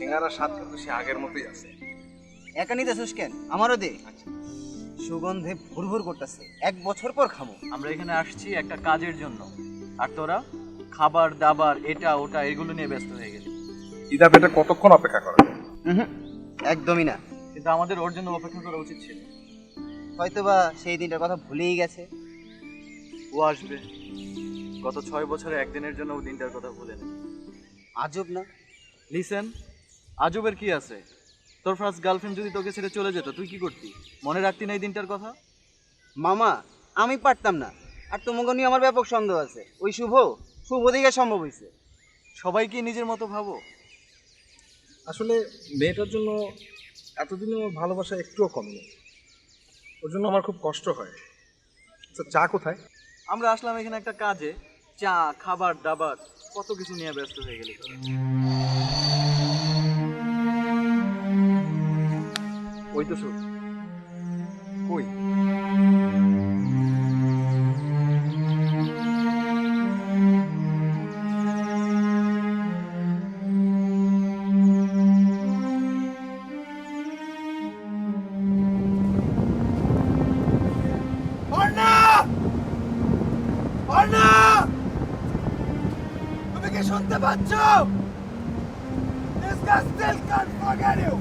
সিঙ্গারার স্বাদ কিন্তু সে আগের মতোই আছে। একা নিতেছিস কেন? আমারও দে। সুগন্ধে ভুরভুর করতেছে, 1 বছর পর খাবো। আমরা এখানে আসছি একটা কাজের জন্য, আর তোরা খাবার দাবার এটা ওটা এগুলো নিয়ে ব্যস্ত হয়ে গেলি। ইদা পেটে কতক্ষণ অপেক্ষা করা যায়? একদমই না। কিন্তু আমাদের ওর জন্য অপেক্ষা করা উচিত ছিল। হয়তোবা সেই দিনটার কথা ভুলেই গেছে। ও আসবে, গত 6 বছরে একদিনের জন্য ও দিনটার কথা ভুলে নেই। আজব না? লিসেন, আজবের কি আছে? তোর ফার্স্ট গার্লফ্রেন্ড যদি তোকে ছেড়ে চলে যেত, তুই কি করতি? মনে রাখতি না এই দিনটার কথা? মামা, আমি পারতাম না। আর তোমাকে নিয়ে আমার ব্যাপক সন্দেহ আছে। ওই শুভ শুভ দিকে সম্ভব হয়েছে। সবাই কি নিজের মতো ভাবো? আসলে মেয়েটার জন্য এতদিনও ভালোবাসা একটুও কমেনি। ওর জন্য আমার খুব কষ্ট হয়। আচ্ছা, চা কোথায়? আমরা আসলাম এখানে একটা কাজে, চা খাবার দাবার কত কিছু নিয়ে ব্যস্ত হয়ে গেলি তোরা। ওই তো শুট। কই? তুমি কি শুনতে পাচ্ছ? This guy still can't forget you.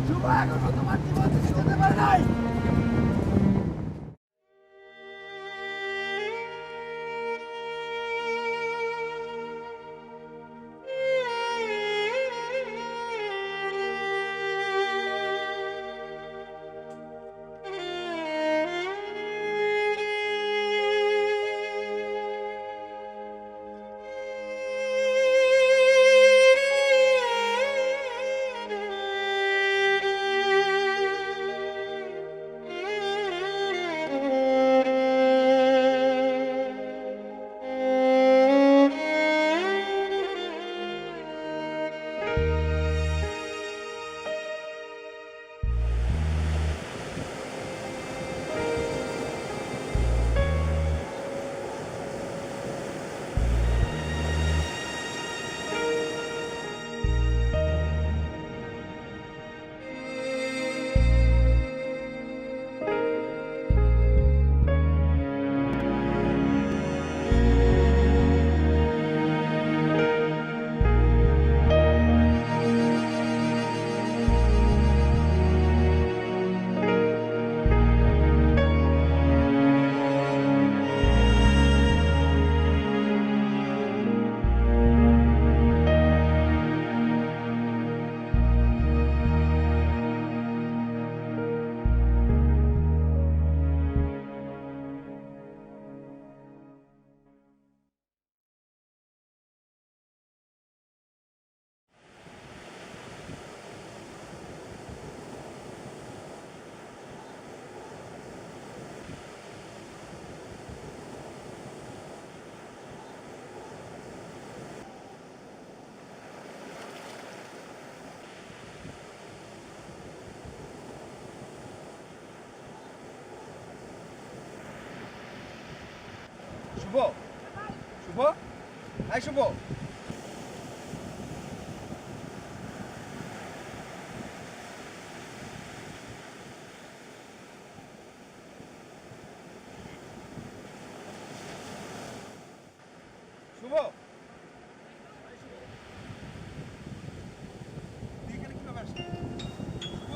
শুভ এখনো তোমার জীবন থেকে যেতে পারে নাই। শুভ, শুভ, এই শুভ। শুভ, তুই এখানে কিভাবে আসছিস? শুভ,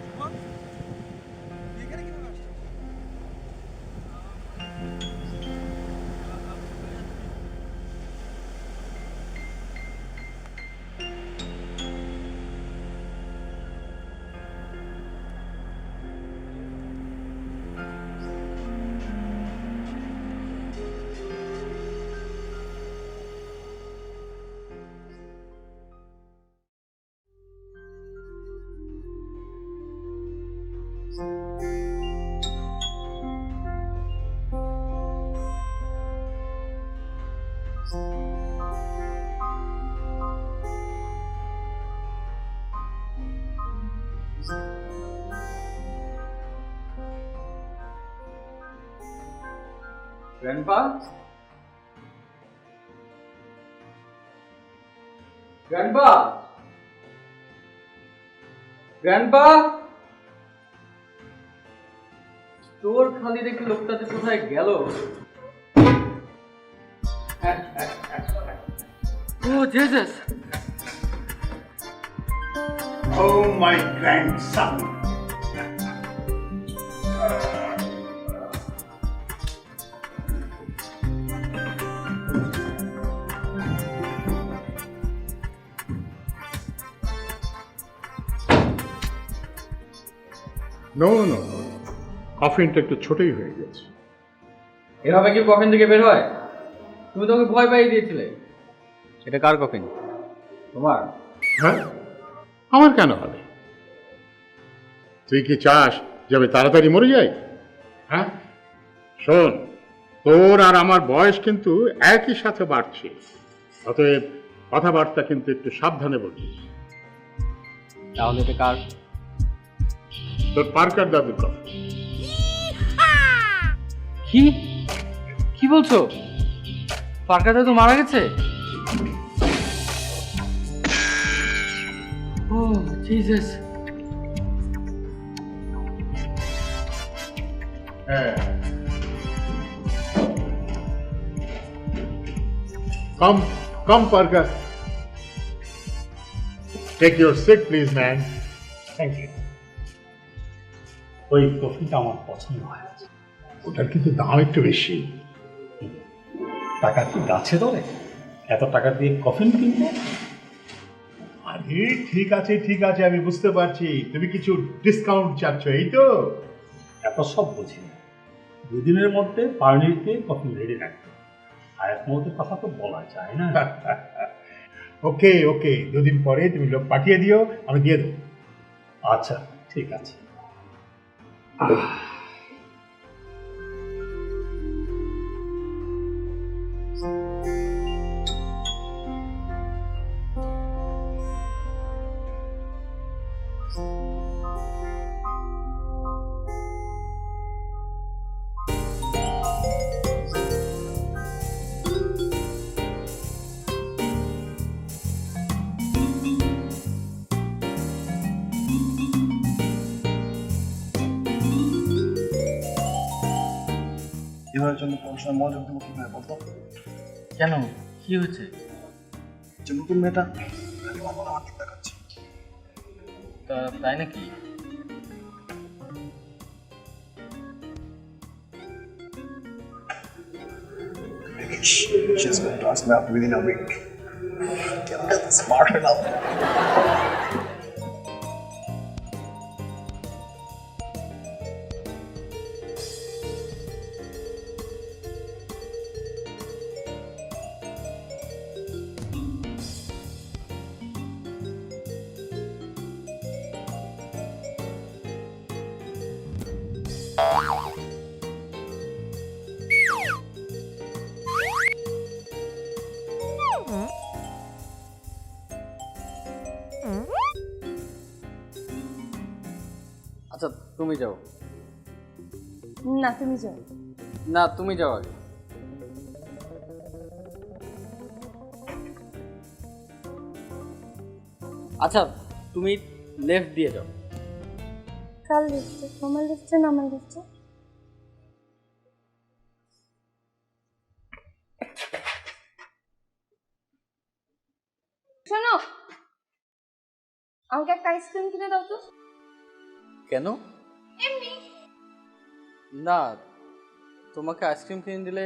শুভ, তুই এখানে কিভাবে আসছিস? গ্র্যান্ডপা, গ্র্যান্ডপা, গ্র্যান্ডপা, তোর খালি রেখে লোকটাতে কোথায় গেল? Oh Jesus! Oh, my grandson. No, no, no. কফিনটা একটু ছোটই হয়ে গেছে। এভাবে কি কফিন থেকে বের হয়? তুমি তোকে ভয় পাইয়ে দিয়েছিলে। এটা কার কফিন? তোমার? হ্যাঁ, আমার কেন হবে? তুই কি চাস যাবে তাড়াতাড়ি মরে যাই? হ্যাঁ, শোন, তোর আর আমার বয়স কিন্তু একই সাথে বাড়ছে, অতএব কথাবার্তা কিন্তু একটু সাবধানে বলছিস। তাহলে এটা কার? তোর পার্কার দাদুর কথা। কি কি বলছো? পার্কার দাদু মারা গেছে? Oh Jesus! হ্যাঁ, Come, come, Parker. Take your seat, please, man. Thank you. ওই কফিটা আমার পছন্দ হয়েছে। ওটার কিন্তু দাম একটু বেশি। টাকা কি গাছে ধরে? এত টাকা দিয়ে কফিন কিনবো? আরে ঠিক আছে, আমি বুঝতে পারছি তুমি কিছু ডিসকাউন্ট চাচ্ছ, এই তো? এত সব বুঝি না। দুদিনের মধ্যে পার্নিতে কফিন রেডি রাখবে। আর এক মুহূর্তের কথা তো বলা যায় না। ওকে, দুদিন পরে তুমি লোক পাঠিয়ে দিও, আমি দিয়ে দেবো। আচ্ছা, ঠিক আছে। এবারের জন্য পড়াশোনায় মনোযোগ দেবো কিভাবে বলতো? কেন? কি হয়েছে? যে নতুন মেয়েটা খালি আমার দিক দেখাচ্ছে। তাই নাকি? She's going to ask me out within a week. Get smart enough. আচ্ছা তুমি যাও। না তুমি যাও। না তুমি যাও আগে। আচ্ছা তুমি লেফট দিয়ে যাও। কার লিফটে? তোমার লিফটে না আমার লিফটে? শোনো, আমাকে একটা আইসক্রিম কিনে দাও তো। কেন? এমনি। না, তোমাকে আইসক্রিম কিনে দিলে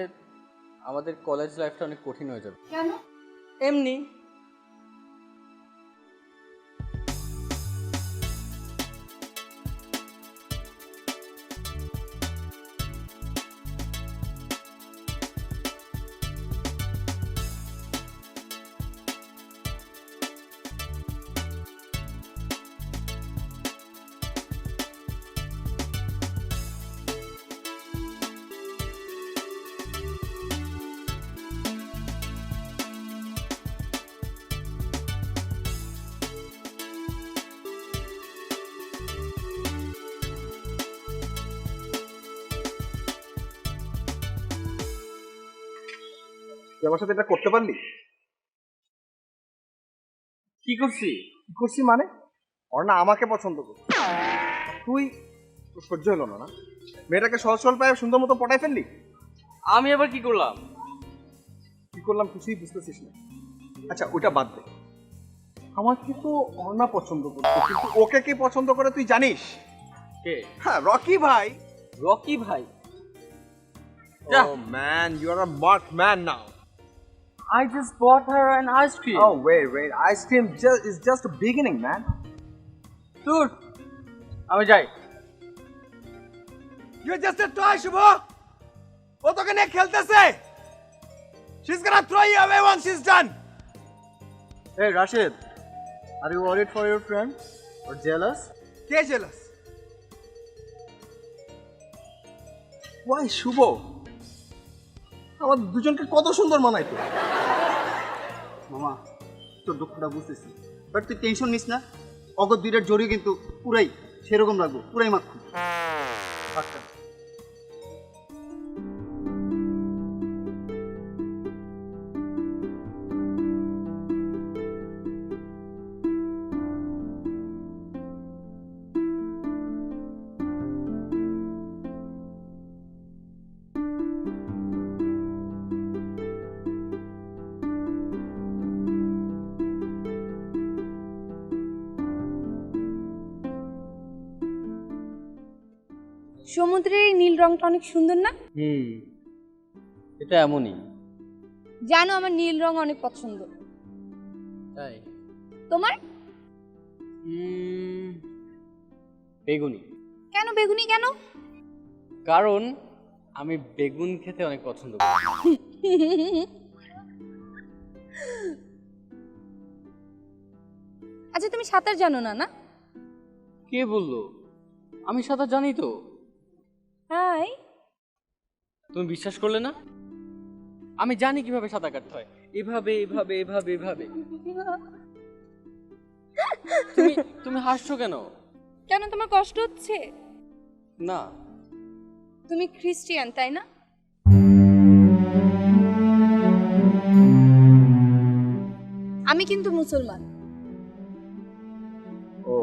আমাদের কলেজ লাইফটা অনেক কঠিন হয়ে যাবে। কেন? এমনি। তুই আমার সাথে এটা করতে পারলি? কি করছি? কি করছি মানে? অর্ণা আমাকে পছন্দ করছে, তুই তোর সহ্য হলো না? মেয়েটাকে সহজ সরল পায়ে সুন্দর মতো পটাই ফেললি। আমি আবার কি করলাম? কি করলাম কিছুই বুঝতেছিস না। আচ্ছা ওটা বাদ দে, আমাকে তো অর্ণা পছন্দ করতো, কিন্তু ওকে কে পছন্দ করে তুই জানিস? কে? হ্যাঁ, রকি ভাই। রকি ভাই? যা। Oh man, you are a marked man now. I just bought her an ice cream. Oh wait, ice cream is just a beginning, man. দূর, আমি যাই। You're just a toy, Shubho. ও তোকে নিয়ে খেলতেছে। She's gonna throw you away once she's done. Hey Rashid, are you worried for your friend or jealous? K jealous? Why শুভ? আমার দুজনকে কত সুন্দর মানাইতো। মামা, তোর দুঃখটা বুঝতেছি, বাট তুই টেনশন নিস না। অগর দুইটার জড়ি কিন্তু পুরাই সেরকম লাগবো, পুরাই মাখু। আচ্ছা, সমুদ্রের এই নীল রংটা অনেক সুন্দর না? এটা এমনই। জানো আমার নীল রং অনেক পছন্দ। তাই? তোমার? বেগুনি। কেন বেগুনি কেন? কারণ আমি বেগুন খেতে অনেক পছন্দ করি। আচ্ছা তুমি সাঁতার জানো না? না কে বললো? আমি সাঁতার জানি তো। হাই, তুমি বিশ্বাস করলে না? আমি জানি কিভাবে সাঁতার কাটতে হয়। এভাবে এভাবে এভাবে এভাবে। তুমি তুমি হাসছো কেন? কেন তোমার কষ্ট হচ্ছে? না। তুমি খ্রিস্টিয়ান তাই না? আমি কিন্তু মুসলমান। ও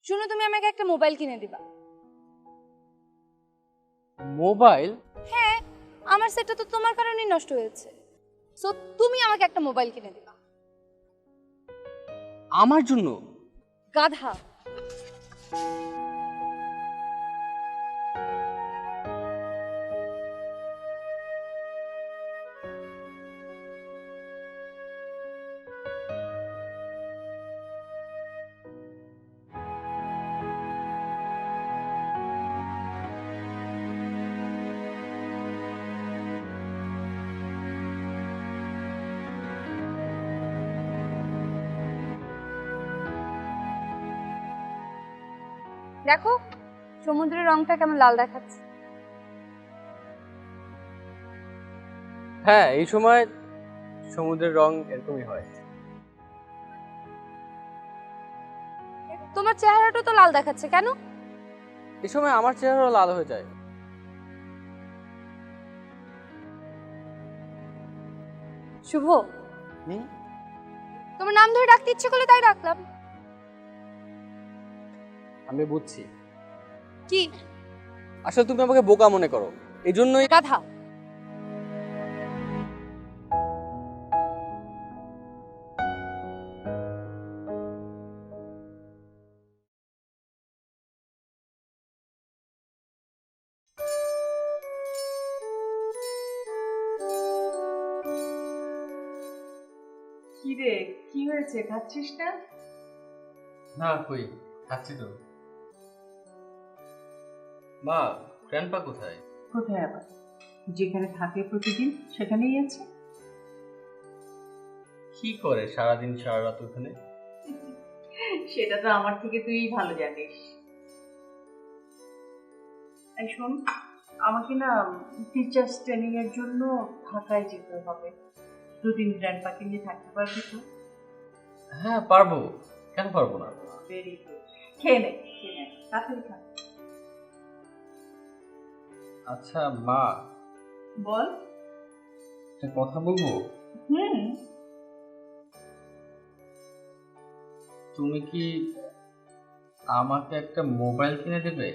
শুনো, তুমি আমাকে একটা মোবাইল কিনে দিবা। মোবাইল? হ্যাঁ, আমার সেটটা তো তোমার কারণেই নষ্ট হয়েছে, সো তুমি আমাকে একটা মোবাইল কিনে দিবা। আমার জন্য? গাধা। দেখো সমুদ্রের রংটা কেমন লাল দেখাচ্ছে। হ্যাঁ, এই সময় সমুদ্রের রং এরকমই হয়। তোমার চেহারাটা তো লাল দেখাচ্ছে কেন? এই সময় আমার চেহারা লাল হয়ে যায়। শুভ, হুম? তোমার নাম ধরে ডাকতে ইচ্ছে করলে তাই ডাকলাম। আমি বুঝছি। কি? আসলে তুমি আমাকে বোকা মনে করো, এই জন্যই। গাধা। কি রে, কি হয়েছে, খাচ্ছিস না? না, কই খাচ্ছি তো। মা, গ্র্যান্ডপা কোথায়? কোথায় আবার? যেখানে থাকে প্রতিদিন সেখানেই আছে। কি করে সারাদিন সারা রাত ওখানে? সেটা তো আমার থেকে তুই ভালো জানিস। এই শোন, আমাকে না টিচার্স ট্রেনিং এর জন্য ঢাকায় যেতে হবে। 2 দিন গ্র্যান্ডপাকে নিয়ে থাকতে পারবি তো? হ্যাঁ পারবো, কেন পারবো না? Very good. খেয়ে নে, তাড়াতাড়ি খা। আচ্ছা মা, বল। একটা কথা বলবো? হুম। তুমি কি আমাকে একটা মোবাইল কিনে দেবে?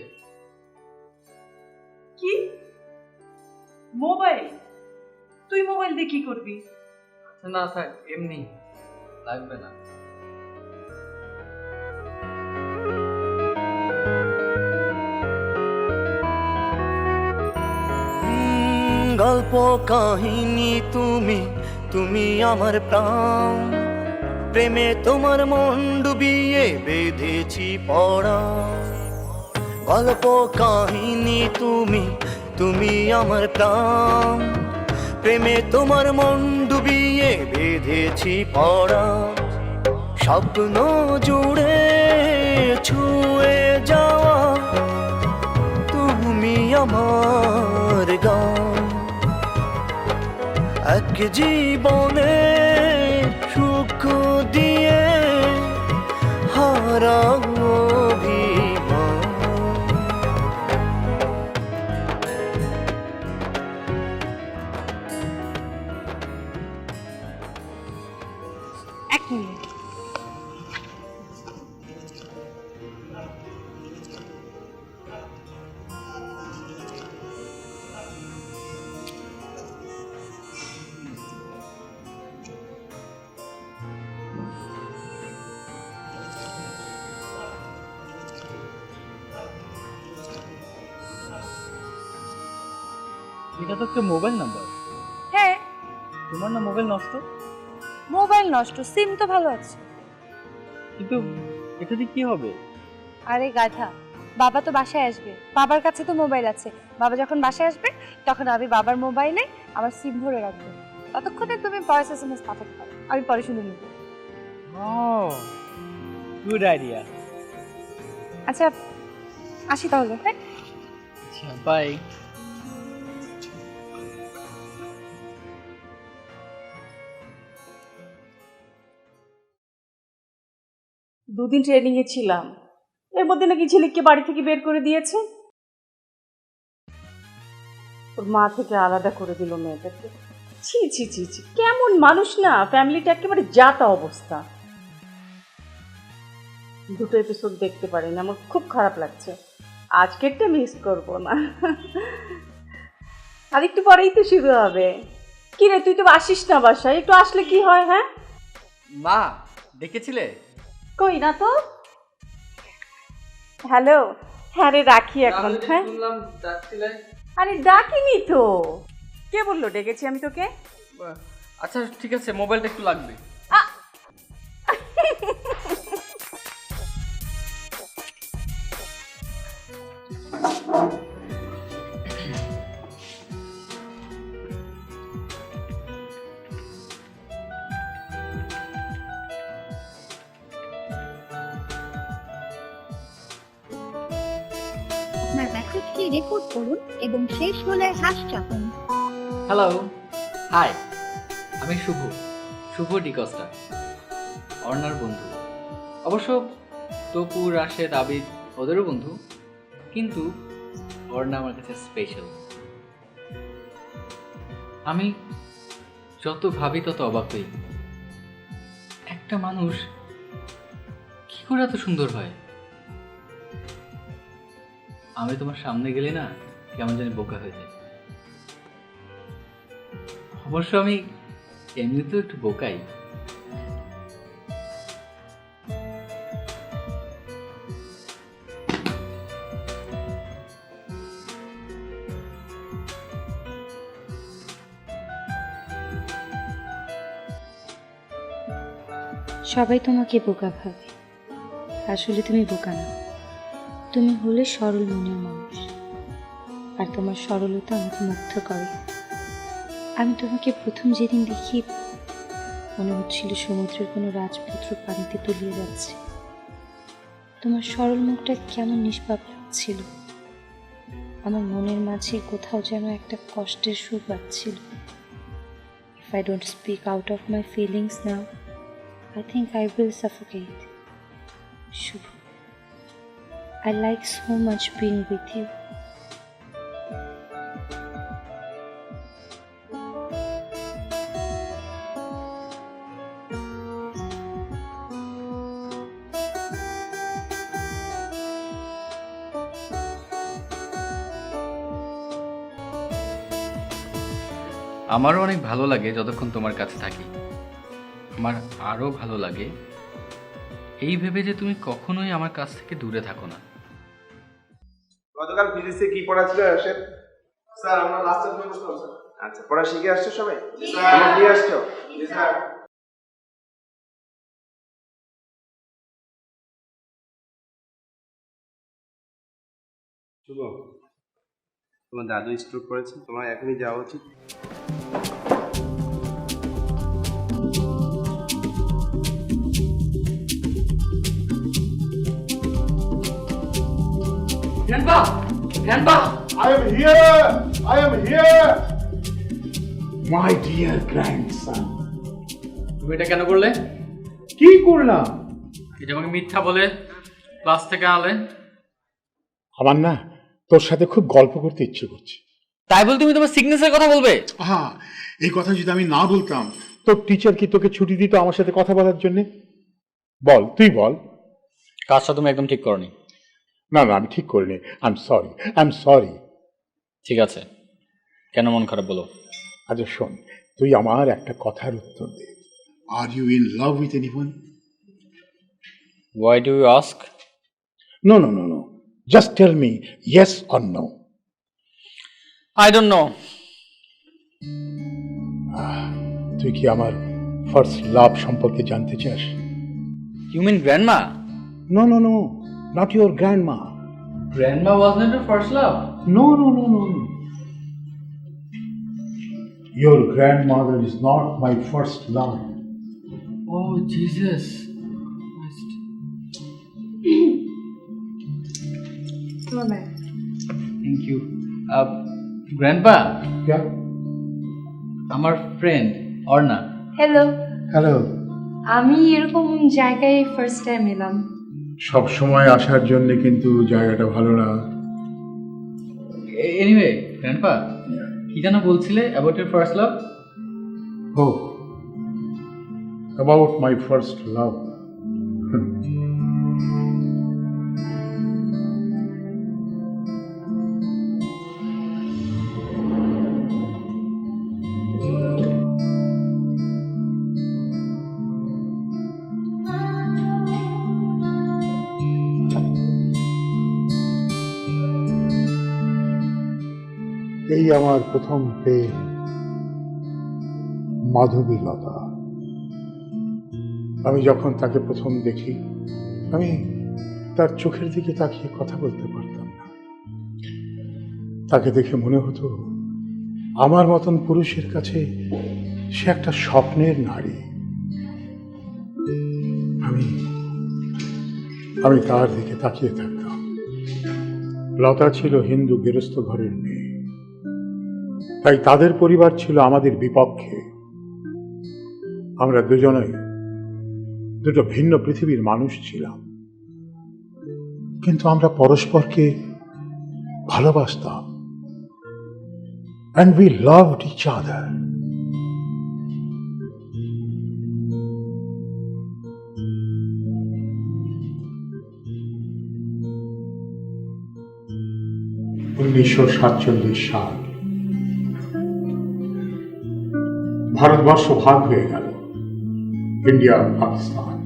কি মোবাইল? তুই মোবাইল দিয়ে কি করবি? আচ্ছা না থাক, এমনি লাগবে না। গল্প কাহিনী তুমি, তুমি আমার প্রাণ, প্রেমে তোমার মন ডুবিয়ে বেঁধেছি পড়া। গল্প কাহিনী তুমি, তুমি আমার প্রাণ, প্রেমে তোমার মন ডুবিয়ে বেঁধেছি পড়া। স্বপ্ন জুড়ে ছুঁয়ে যাওয়া তুমি আমার গান, এক জীবনে সুখ দিয়ে হারাবো অভিমান। এক মিনিট। এটা তো একটা মোবাইল নাম্বার। হ্যাঁ, তোমার না মোবাইল নষ্ট? মোবাইল নষ্ট, সিম তো ভালো আছে। কিন্তু এটা দিয়ে কি হবে? আরে গাধা, বাবা তো বাসায় আসবে, বাবার কাছে তো মোবাইল আছে। বাবা যখন বাসায় আসবে তখন আমি বাবার মোবাইলে আমার সিম ভরে রাখবো। ততক্ষণে তুমি ভয়েস SMS পাঠাতে পারো, আমি পরে শুনে নিব। Good idea. আচ্ছা আসি তাহলে। হ্যাঁ, আচ্ছা বাই। দুদিন ট্রেনিং এ ছিলাম, এর মধ্যে নাকি ঝিলিককে বাড়ি থেকে বের করে দিয়েছে। ওর মা থেকে আলাদা করে দিল মেয়েটাকে। ছি ছি ছি ছি, কেমন মানুষ না, ফ্যামিলিটা একেবারে যাতা অবস্থা। 2টো এপিসোড দেখতে পারিনি, আমার খুব খারাপ লাগছে। আজকেরটা মিস করবো না। আর একটু পরেই তো শুরু হবে। কি রে, তুই তো আসিস না বাসায়, একটু আসলে কি হয়? হ্যাঁ মা, দেখেছিলে? কই না তো। হ্যালো, হ্যাঁ রে রাখি এখন। হ্যাঁ শুনলাম যাচ্ছিলে। আরে ডাকিনি তো, কে বললো ডেকেছি আমি তোকে? আচ্ছা ঠিক আছে, মোবাইলটা একটু লাগবে। আপনার মেসেজটি রেকর্ড করুন এবং শেষ হলে হ্যাশ চাপুন। হ্যালো, হাই, আমি শুভ, শুভ ডিকস্টা, অর্ণার বন্ধু। অবশ্য তপু, রাশেদ, আবিদ ওদেরও বন্ধু, কিন্তু অর্ণা আমার কাছে স্পেশাল। আমি যত ভাবি তত অবাক হই, একটা মানুষ কি করে এত সুন্দর হয়। আমি তোমার সামনে গেলে না কেমন জানি বোকা হয়ে যায়। অবশ্য আমি এমনিতেও একটু বোকাই। সবাই তোমাকে বোকা ভাবে, আসলে তুমি বোকা না, তুমি হলে সরল মনের মানুষ। আর তোমার সরলতা আমাকে মুগ্ধ করে। আমি তোমাকে প্রথম যেদিন দেখি মনে হচ্ছিল সমুদ্রের কোনো রাজপুত্র পানিতে তলিয়ে যাচ্ছে। তোমার সরল মুখটা কেমন নিষ্পাপ লাগছিল, আমার মনের মাঝে কোথাও যেন একটা কষ্টের সুর পাচ্ছিল। If I don't speak out of my feelings now, I think I will suffocate. Shubh, I like so much being with you. আমারও অনেক ভালো লাগে যতক্ষণ তোমার কাছে থাকি। আমার আরও ভালো লাগে এই ভেবে যে তুমি কখনোই আমার কাছ থেকে দূরে থাকো না। গতকাল ফিজিক্সে কি পড়াছিল রাশেদ স্যার? আমরা লাস্ট চ্যাপ্টার পড়ছিলাম স্যার। আচ্ছা, পড়া শিখে আসছো সবাই? জি স্যার। তোমরা কি আসছো? জি স্যার। শুভ, তোমার দাদু স্ট্রোক করেছে, তোমার এখনই যাওয়া উচিত। Grandpa, grandpa, I am here! I am here! My dear grandson. তুমি এটা কেন করলে? কি করলাম? এটা আমাকে মিথ্যা বলে ক্লাস থেকে আনলে। আমার না তোর সাথে খুব গল্প করতে ইচ্ছে করছে। তাই বল তুমি তোমার সিগনেচারের কথা বলবে? হ্যাঁ, এই কথা যদি আমি না বলতাম তোর টিচার কি তোকে ছুটি দিত আমার সাথে কথা বলার জন্য? বল, তুই বল। কাজটা তুমি একদম ঠিক করনি। না না, আমি ঠিক করিনি। I am sorry. ঠিক আছে, কেন মন খারাপ বলো? আচ্ছা শোন, তুই আমার একটা কথার উত্তর দে। Are you in love with anyone? Why do you ask? No no no no, just tell me yes or no. I don't know. তুই কি আমার ফার্স্ট লাভ সম্পর্কে জানতে চাস? You mean grandma? No no no, not your grandma. Grandma was not your first love. No, no, no, no, no. Your grandmother is not my first love. Oh Jesus. Thank you. Grandpa, Yeah? আমার friend Arna. Hello, Hello. আমি এরকম জায়গায় first time এলাম। সব সময় আসার জন্য কিন্তু জায়গাটা ভালো না। এনিওয়ে, গ্র্যান্ডপা, কি যেন বলছিলে about your first love? Oh, about my first love. এই আমার প্রথম প্রেম, মাধবীলতা। আমি যখন তাকে প্রথম দেখি, আমি তার চোখের দিকে তাকিয়ে কথা বলতে পারতাম না। তাকে দেখে মনে হতো আমার মতন পুরুষের কাছে সে একটা স্বপ্নের নারী। আমি তার দিকে তাকিয়ে থাকতাম। লতা ছিল হিন্দু গেরস্থ ঘরের মেয়ে, তাই তাদের পরিবার ছিল আমাদের বিপক্ষে। আমরা দুজনেই দুটো ভিন্ন পৃথিবীর মানুষ ছিলাম, কিন্তু আমরা পরস্পরকে ভালোবাসতাম। And we loved each other. (1947) সাল, ভারতবর্ষ ভাগ হয়ে গেল, ইন্ডিয়া পাকিস্তান।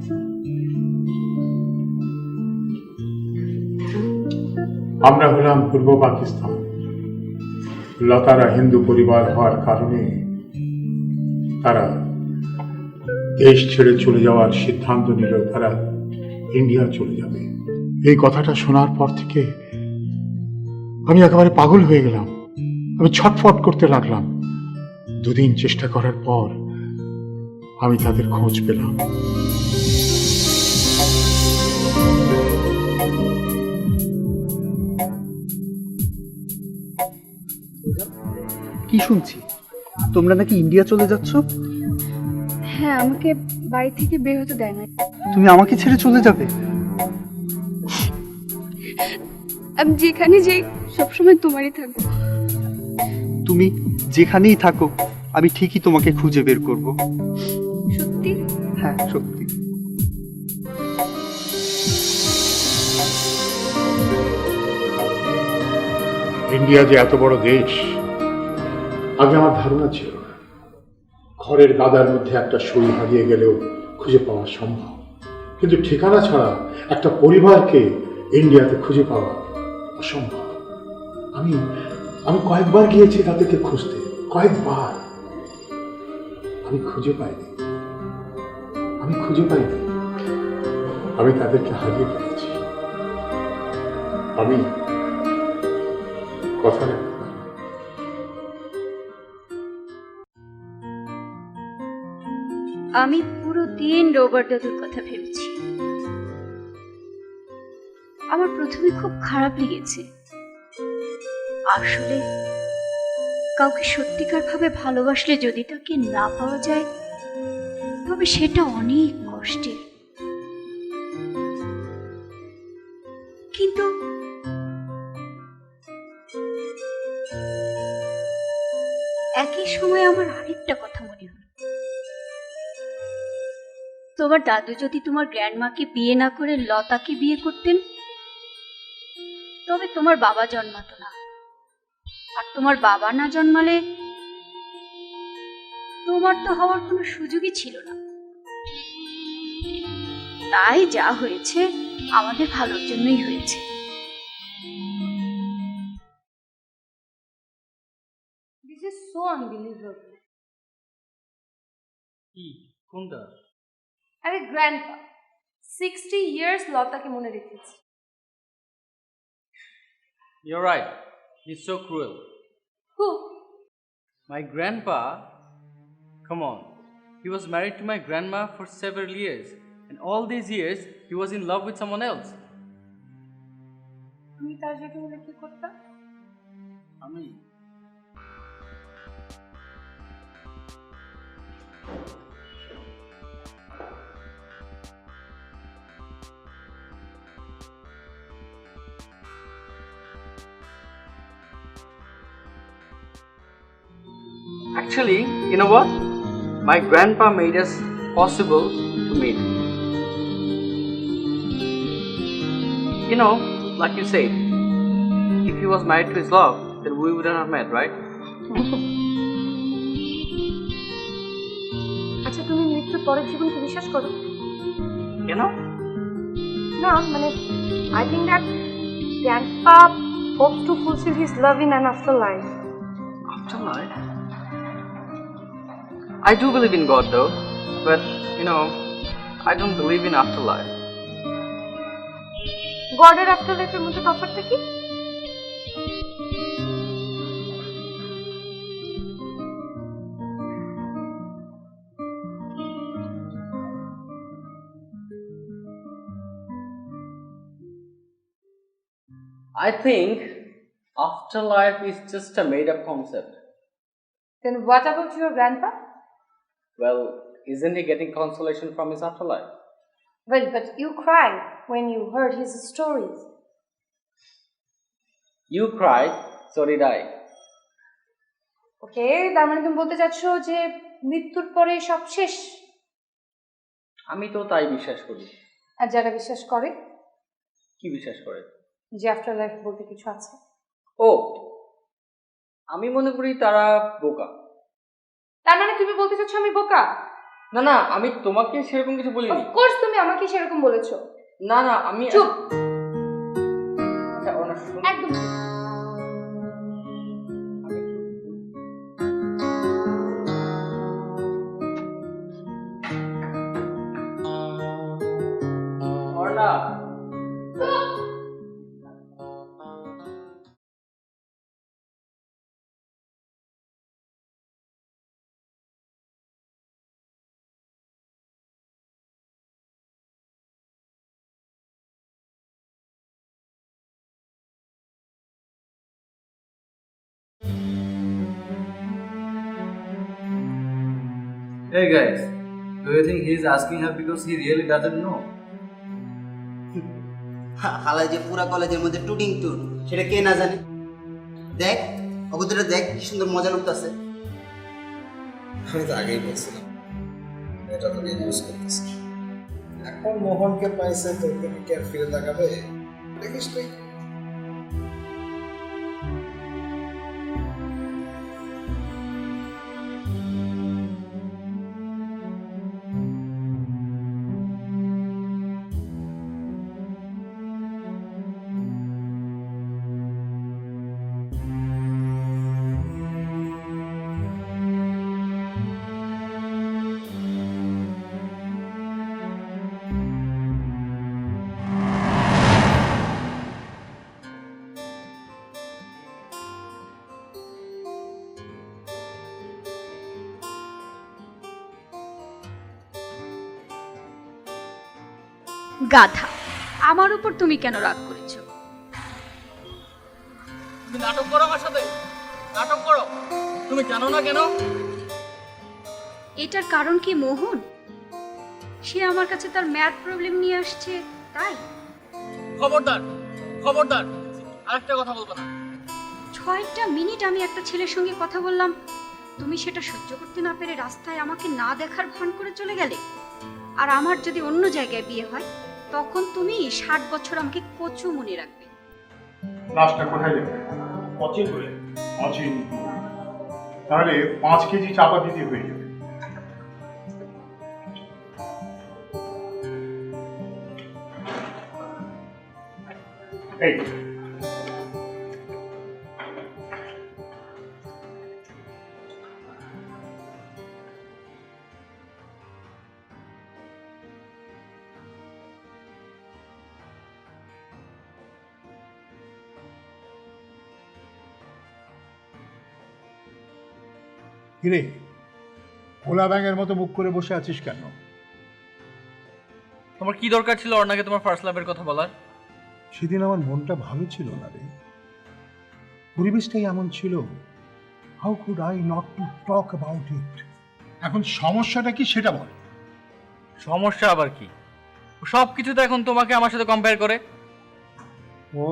আমরা হলাম পূর্ব পাকিস্তান। লতারা হিন্দু পরিবার হওয়ার কারণে তারা দেশ ছেড়ে চলে যাওয়ার সিদ্ধান্ত নিল, তারা ইন্ডিয়া চলে যাবে। এই কথাটা শোনার পর থেকে আমি একেবারে পাগল হয়ে গেলাম। আমি ছটফট করতে লাগলাম। 2 দিন চেষ্টা করার পর আমি তাদের খোঁজ পেলাম। কি শুনছি তোমরা নাকি ইন্ডিয়া চলে যাচ্ছ? হ্যাঁ, আমাকে বাড়ি থেকে বের হতে দেয় না। তুমি আমাকে ছেড়ে চলে যাবে? আমি যেখানে যাই সবসময় তোমারই থাকবো। তুমি যেখানেই থাকো আমি ঠিকই তোমাকে খুঁজে বের করব। সত্যি? হ্যাঁ সত্যি। ইন্ডিয়া যে এত বড় দেশ আগে আমার ধারণা ছিল না। ঘরের গাদার মধ্যে একটা সই হারিয়ে গেলেও খুঁজে পাওয়া সম্ভব, কিন্তু ঠিকানা ছাড়া একটা পরিবারকে ইন্ডিয়াতে খুঁজে পাওয়া অসম্ভব। আমি আমি কয়েকবার গিয়েছি তাদেরকে খুঁজতে, কয়েকবার। আমি খুঁজে পাইনি। আমি তাদেরকে হারিয়ে ফেলেছি। আমি কথা রাখতে পারি। আমি পুরো দিন রোবট দাদুর কথা ভেবেছি। আমার প্রথমে খুব খারাপ লেগেছে। আসলে কাউকে সত্যিকার ভাবে ভালোবাসলে যদি তাকে না পাওয়া যায় তবে সেটা অনেক কষ্টের। কিন্তু একই সময় আমার আরেকটা কথা মনে হলো, তোমার দাদু যদি তোমার গ্র্যান্ডমাকে বিয়ে না করে লতাকে বিয়ে করতেন তবে তোমার বাবা জন্মাতো না, আর তোমার বাবা না জন্মালে তোমার তো হওয়ার কোনো সুযোগই ছিল না। তাই যা হয়েছে আমাদের ভালোর জন্যই হয়েছে। This is so unbelievable. কি কোনটা? আরে গ্র্যান্ডপা 60 years লতাকে মনে রেখেছে। You're right. He's so cruel. Who? My grandpa, come on. He was married to my grandma for several years, and all these years he was in love with someone else. তুমি তার জায়গায় হলে কি করতে? আমি Actually, you know what? My grandpa made us possible to meet. You know, like you said, if he was married to his love, then we wouldn't have met, right? আচ্ছা, তুমি মৃত্যুর পরের জীবনকে বিশ্বাস করো? You know? না, মানে I think that grandpa hopes to fulfill his love in an afterlife. Afterlife? I do believe in God though, but you know, I don't believe in afterlife. God R afterlife এর মধ্যে তফাৎটা কি? I think afterlife is just a made up concept. Then what about your grandpa? Well, isn't he getting consolation from his afterlife? Well, but you cried when you heard his stories. You cried, so did I. Okay, তার মানে তুমি বলতে চাচ্ছ যে মৃত্যুর পরে সব শেষ? আমি তো তাই বিশ্বাস করি। আর যারা বিশ্বাস করে? কি বিশ্বাস করে? যে আফটার লাইফ বলতে কিছু আছে। ও, আমি মনে করি তারা বোকা। তার মানে তুমি বলতে চাচ্ছ আমি বোকা? না না, আমি তোমাকে সেরকম কিছু বলিনি। অফ কোর্স তুমি আমাকে সেরকম বলেছো। না না, আমি চুপ। আচ্ছা, একদম চুপ। Arna Hey guys, do you think he is asking her because he really doesn't know? হালায় যে পুরা কলেজের মধ্যে টুটিং টুর সেটা কে না জানে। দেখ অগদুরা দেখ কি সুন্দর মজা লুকতাছে। আমি তো আগেই বলছিলাম এটা তো ইউজ করতেছি। এখন মোহনকে পাইছে তোর দিকে কি আর ফিরে তাকাবে? দেখিস তুই। গাধা, আমার উপর তুমি কেন রাগ করেছো? তুমি নাটক করো আমার সাথে, নাটক করো। তুমি জানো না কেন? এটার কারণ কি মোহন? সে আমার কাছে তার ম্যাথ প্রবলেম নিয়ে আসছে তাই? খবরদার, খবরদার, আরেকটা কথা বলবো না। 6টা মিনিট আমি একটা ছেলের সঙ্গে কথা বললাম, তুমি সেটা সহ্য করতে না পেরে রাস্তায় আমাকে না দেখার ভান করে চলে গেলে। আর আমার যদি অন্য জায়গায় বিয়ে হয় তখন তুমি 60 বছর আমাকে কচু মনে রাখবে। লাশটা কোথায় যাবে? অচিন করে অচিন। তাহলে 5 কেজি চাপা দিতে হয়ে যাবে। এই কিরে, ভোলা ব্যাঙের মতো মুখ করে বসে আছিস কেন? তোমার কি দরকার ছিল অর্ণাকে তোমার ফার্স্ট লাভের কথা বলার? সেদিন আমার মনটা ভালো ছিল না রে, পরিবেশটাই এমন ছিল। How could I not to talk about it? এখন সমস্যাটা কি সেটা বল। সমস্যা আবার কি? সব কিছু তো এখন তোমাকে আমার সাথে কম্পেয়ার করে। ও,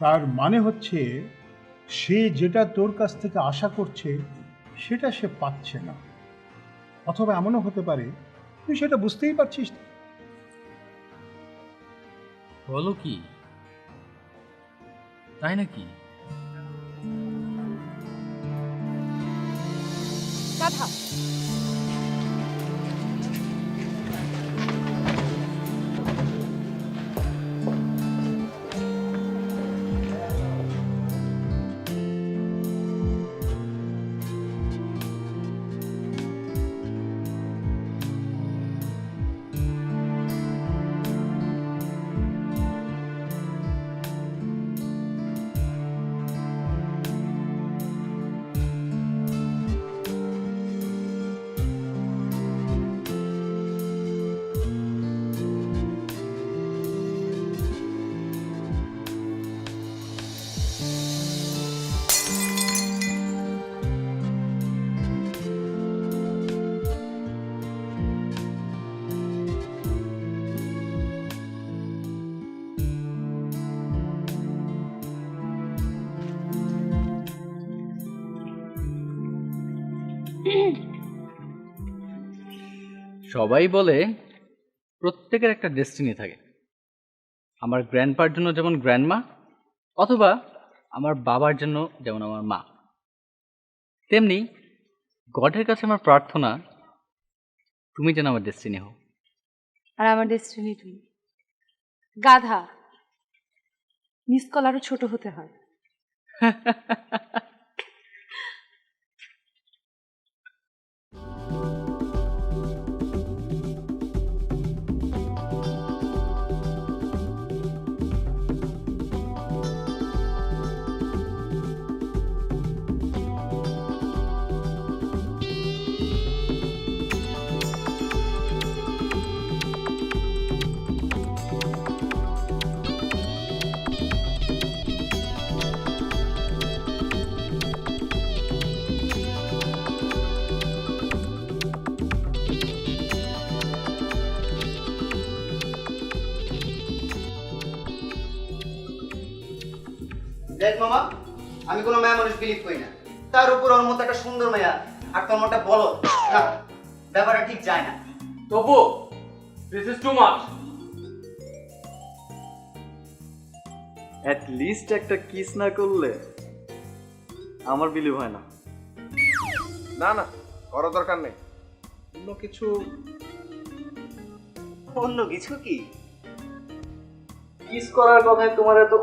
তার মানে হচ্ছে সে যেটা তোর কাছ থেকে আশা করছে সেটা সে পাচ্ছে না, অথবা এমনও হতে পারে তুই সেটা বুঝতেই পারছিস না। বলো কি, তাই নাকি? গাধা, সবাই বলে প্রত্যেকের একটা ডেস্টিনি থাকে। আমার গ্র্যান্ডপার জন্য যেমন গ্র্যান্ডমা, অথবা আমার বাবার জন্য যেমন আমার মা, তেমনি গডের কাছে আমার প্রার্থনা তুমি যেন আমার ডেস্টিনি হও। আর আমার ডেস্টিনি তুমি। গাধা, মিস কল আরো ছোট হতে হয়। দেখ মামা, আমি কোনো মায়া মানুষ বিলিভ করি না। তার উপর ওর মতো একটা সুন্দর মায়া, আর তোর মতো বলো না, ব্যাপারটা ঠিক যায় না। তবু this is too much. At least একটা কিস না করলে আমার বিলিভ হয় না। না না, করার দরকার নেই। অন্য কিছু অন্য কিছু কি? কিস করার কথায় তোমার এত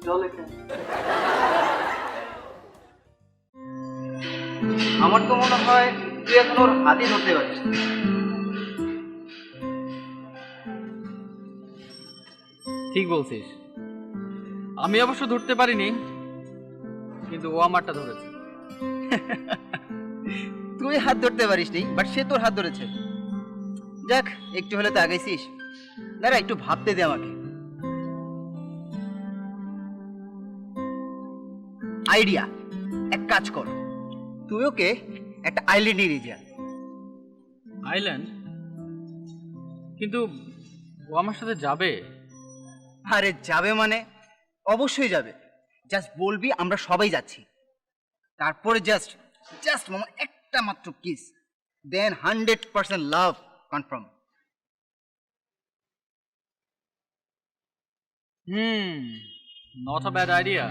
চলে কেন? আমার তো মনে হয় তুই এখন ওর হাতই ধরতে পারিস। ঠিক বলছিস, আমি অবশ্য ধরতে পারিনি, কিন্তু ও আমারটা ধরেছে। তুই হাত ধরতে পারিস নি, বাট সে তোর হাত ধরেছে। যাক, একটু হলে তো আগাইছিস। দাঁড়া, একটু ভাবতে দে আমাকে। আইডিয়া, এক কাজ কর, তুই ওকে একটা আইল্যান্ডে নিয়ে যা। আইল্যান্ড? কিন্তু ও আমার সাথে যাবে। আরে যাবে মানে অবশ্যই যাবে। জাস্ট বলবি আমরা সবাই যাচ্ছি, তারপরে জাস্ট জাস্ট মামা একটা মাত্র kiss, then 100% love confirm. Not a bad idea.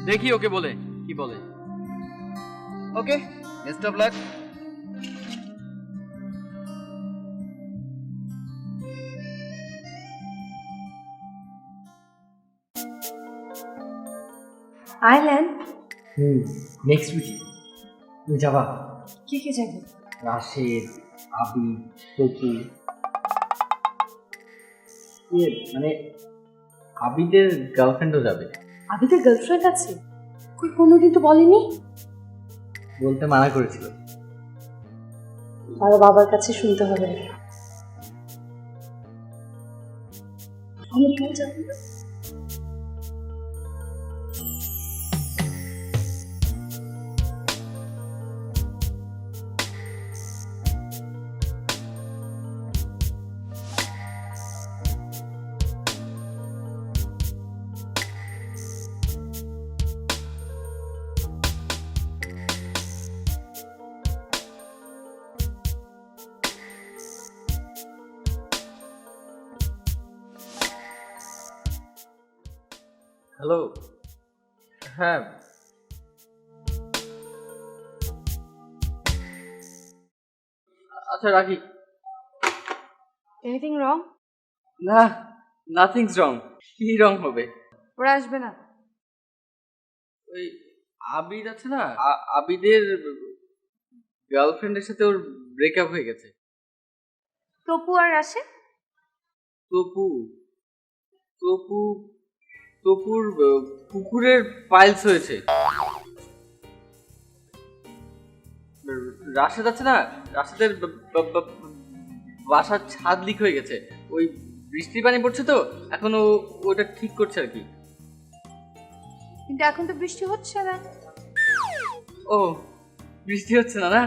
দেখি ওকে বলে কি বলে। Okay, best of luck. Island? Next উইকে তুমি যাবা? কে কে যাবে? রাশেদ, আবি, তপু। মানে আবিদের গার্লফ্রেন্ডও যাবে। আবিদের গার্লফ্রেন্ড আছে? কই, কোনোদিন তো বলেনি। বলতে মানা করেছিল। আর বাবার কাছে শুনতে হবে। আমি কেন যাবো না? হ্যালো। হ্যাঁ, আচ্ছা রাখি। Anything wrong? না, নাথিংস রং। কি রং হবে? ওরা আসবে না। ওই আবিদ আছে না, আবিদের গার্লফ্রেন্ডের সাথে ওর ব্রেকআপ হয়ে গেছে। তপু আর আসে? তপু তপু তপুর পুকুরের পাইলস হয়েছে। রাশেদ আছে না, রাশেদের বাসার ছাদ লিক হয়ে গেছে। ওই বৃষ্টি পানি পড়ছে তো, এখন ওটা ঠিক করছে আর কি। কিন্তু এখন তো বৃষ্টি হচ্ছে না। ও, বৃষ্টি হচ্ছে না? না,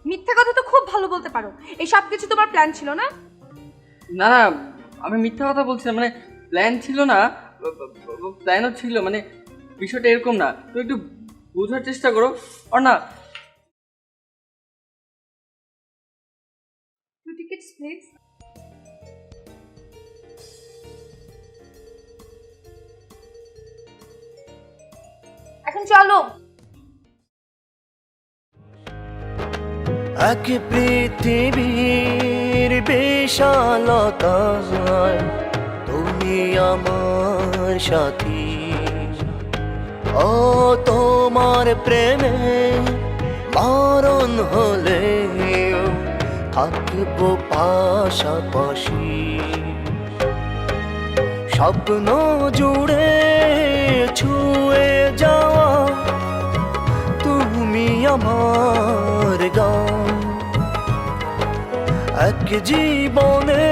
মিথ্যা কথা তো খুব ভালো বলতে পারো। এই সব কিছু তোমার প্ল্যান ছিল না? না না, আমি মিথ্যা কথা বলছি না। মানে প্ল্যান ছিল না, প্ল্যানও ছিল। মানে বিষয়টা এরকম না, তো একটু বোঝার চেষ্টা করো। আর না, 2 tickets please. এখন চলো। এক পৃথিবীর বিশালতায় তুমি আমার সাথী। ও তোমার প্রেমে মরণ হলে থাকবো পাশাপাশি। স্বপ্ন জুড়ে ছুঁয়ে যাওয়া তুমি আমার গান। এক জীবনে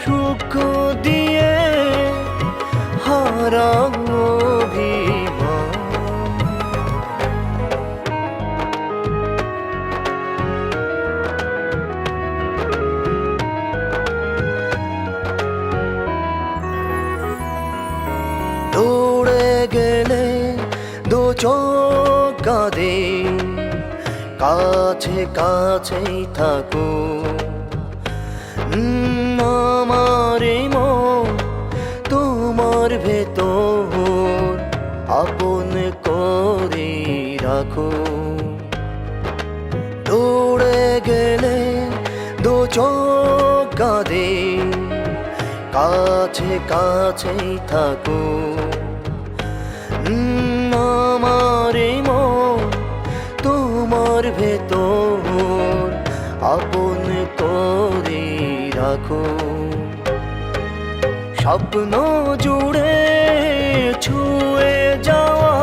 সুখ দিয়ে হারাবো অভিমান। চোখ কাঁদে কাছে কাছেই থাকো আমার এই মন তোমার ভেতর আপন করে রাখো দৌড়ে গেলে দু চোখ কাঁদে কাছে কাছেই থাকো আমার এই মন তোমার ভেতর আপন করে রাখো স্বপ্ন জুড়ে ছুঁয়ে যাওয়া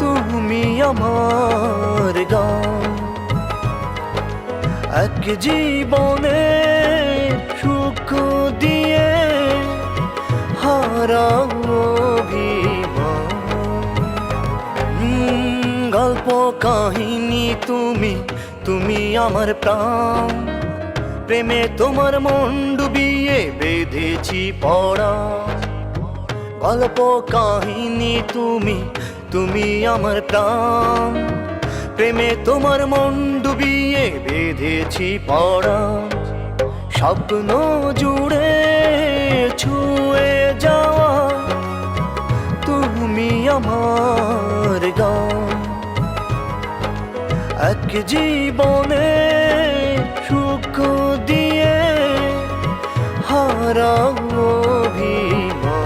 তুমি আমার গান এক জীবনে সুখ দিয়ে হারাও গল্প কাহিনী তুমি তুমি আমার প্রাণ প্রেমে তোমার মন ডুবিয়ে বেঁধেছি পড়া গল্প কাহিনী তুমি তুমি আমার প্রাণ প্রেমে তোমার মন ডুবিয়ে বেঁধেছি পড়া স্বপ্ন জুড়ে ছুঁয়ে যাওয়া তুমি আমার গান এক জীবনে সুখ দিয়ে হারাও অভিমান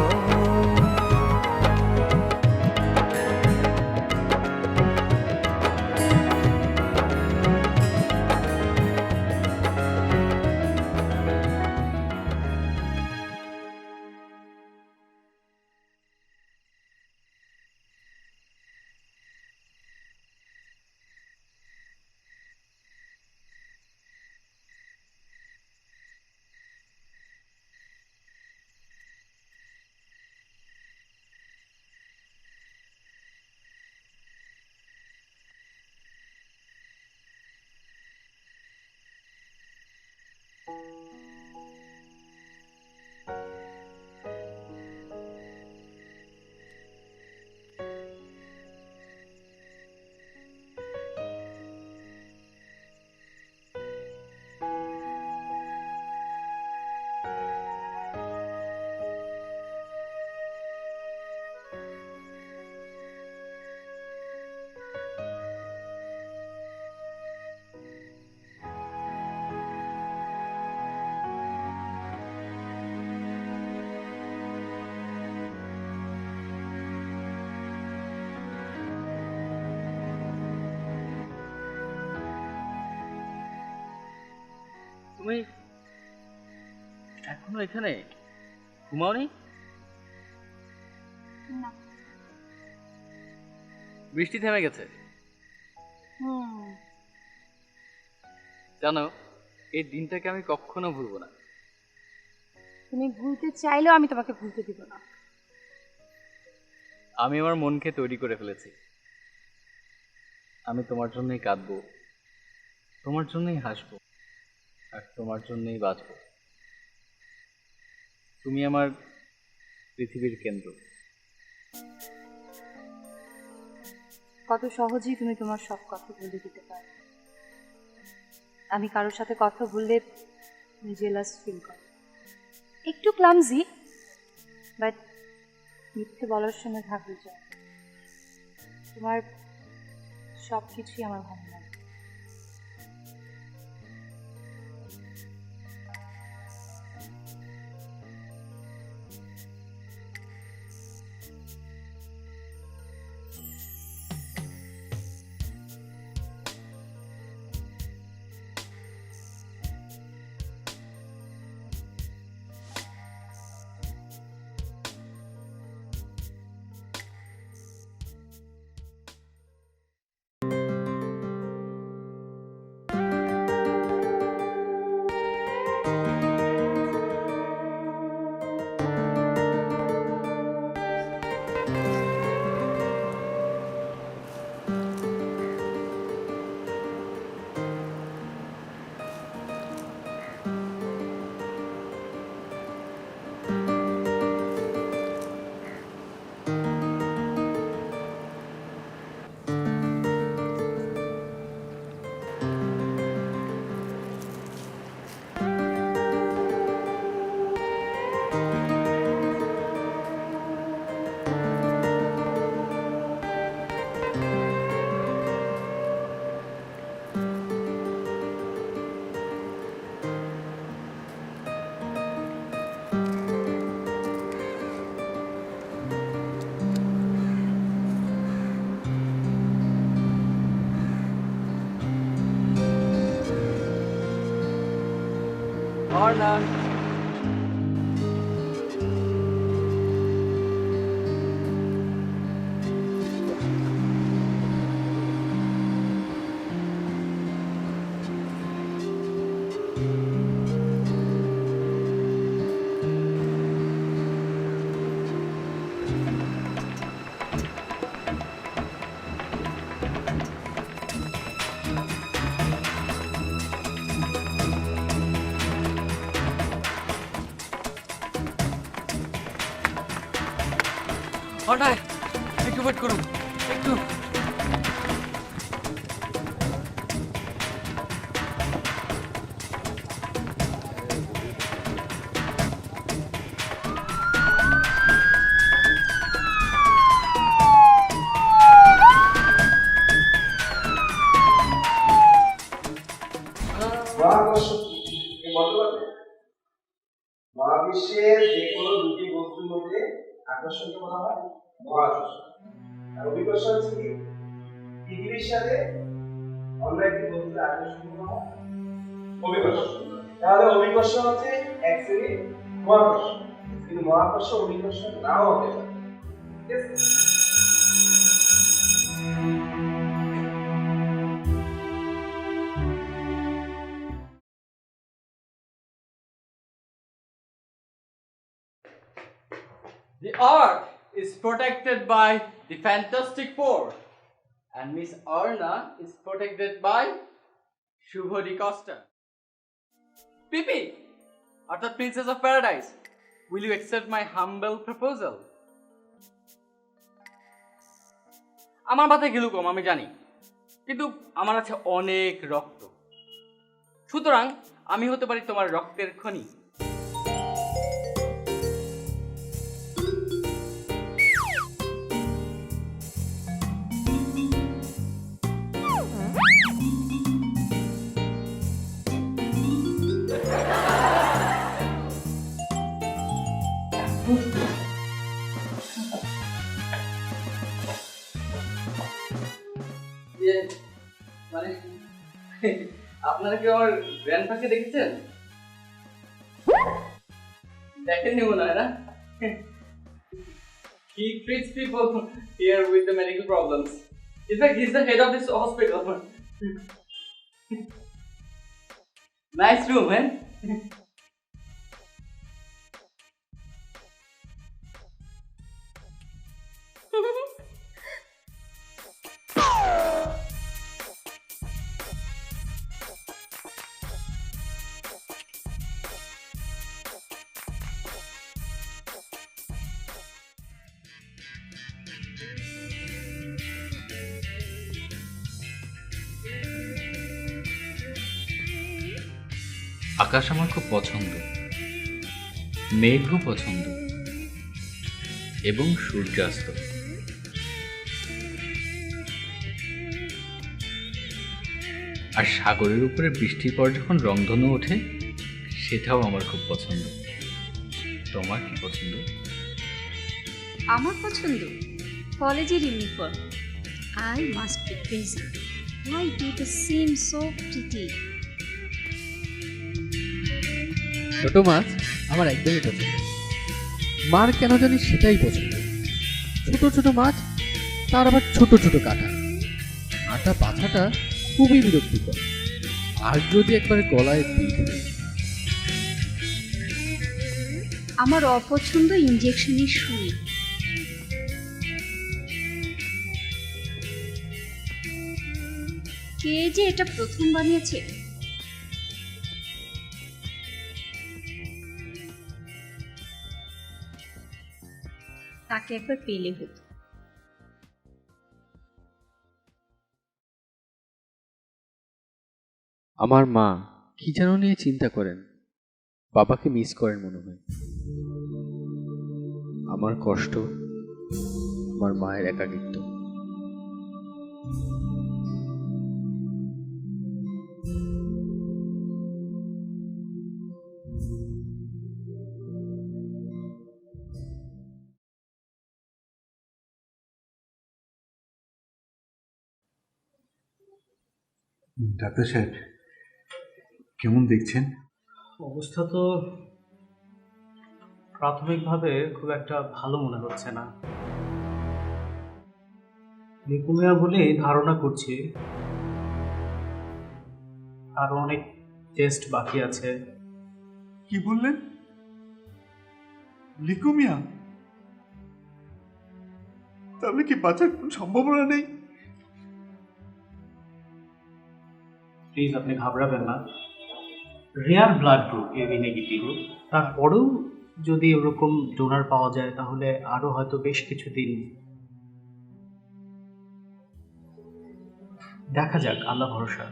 তুমি এখনো এখানে ঘুমাওনি? না। বৃষ্টি থেমে গেছে জানো, এই দিনটাকে আমি কখনো ভুলবো না। তুমি ভুলতে চাইলেও আমি তোমাকে ভুলতে দিব না। আমি আমার মনকে তৈরি করে ফেলেছি। আমি তোমার জন্যই কাঁদবো, তোমার জন্যই হাসবো, আর তোমার জন্যই বাঁচবো। তুমি আমার পৃথিবীর কেন্দ্র। কত সহজেই তুমি তোমার সব কথা বলে দিতে পারো। আমি কারোর সাথে কথা বললে জেলাস ফিল করি, একটু ক্লামজি, বাট মিথ্যে বলার সময় ঘাবড়ে যায়। তোমার সব কিছুই আমার ভালো লাগে। অর্ণা। অর্ণা, একটু ওয়েট করুন, একটু। মহাবিশ্বের যে কোনো দুটি বস্তুর মধ্যে আকর্ষণকে বলা হয় মহাকর্ষণ। আর অভিকর্ষণ হচ্ছে কি পৃথিবীর সাথে অন্য একটি বস্তুর আকর্ষণ বলা হয় অভিকর্ষণ। তাহলে অভিকর্ষণ হচ্ছে এক শ্রেণীর মহাকর্ষণ, কিন্তু মহাকর্ষ অভিকর্ষণ নাও হতে পারে। ঠিক আছে? The Earth is protected by the Fantastic Four, and Miss Arna is protected by Shubho DeCosta. Pipi, Arthat Princess of Paradise, will you accept my humble proposal? আমার মাথায় গেলু কম আমি জানি, কিন্তু আমার আছে অনেক রক্ত, সুতরাং আমি হতে পারি তোমার রক্তের খনি। মানে আপনারা কি আমার গ্র্যান্ডপাকে দেখেছেন? দেখেননি মনে হয় না? He treats people here with the medical problems. In fact, he's the head of this hospital. Nice room, man. আকাশ আমার খুব পছন্দ, মেঘও পছন্দ, এবং সূর্যাস্ত। আর সাগরের উপরে বৃষ্টির পর যখন রংধনু ওঠে, সেটাও আমার খুব পছন্দ। তোমার কি পছন্দ? আমার পছন্দ কলেজের uniform. I must be crazy. Why do they seem so pretty? ছোট মাছ আমার একদমই পছন্দ। মার কেন জানি সেটাই পছন্দ। ছোট ছোট মাছ, তার আবার ছোট ছোট কাঁটা। কাঁটা বাছাটা খুবই বিরক্তিকর, আর যদি একবারে গলায় বিঁধে। আমার অপছন্দ ইনজেকশনের সুই। কে যে এটা প্রথম বানিয়েছে? তাকে একবার পেলে হতো। আমার মা কি যেন নিয়ে চিন্তা করেন, বাবাকে মিস করেন মনে হয়। আমার কষ্ট, আমার মায়ের একাকিত্ব। ডাক্তার সাহেব, কেমন দেখছেন? অবস্থা তো প্রাথমিকভাবে খুব একটা ভালো মনে হচ্ছে না। লিকুমিয়া বলেই ধারণা করছি, আরো অনেক টেস্ট বাকি আছে। কি বললেন? লিকুমিয়া? তাহলে কি বাঁচার কোনো সম্ভাবনা নেই? প্লিজ আপনি ঘাবড়াবেন না। Rare blood group AB negative, তারপরেও যদি ওরকম ডোনার পাওয়া যায় তাহলে আরো হয়তো বেশ কিছুদিন দেখা যাক, আল্লাহ ভরসা।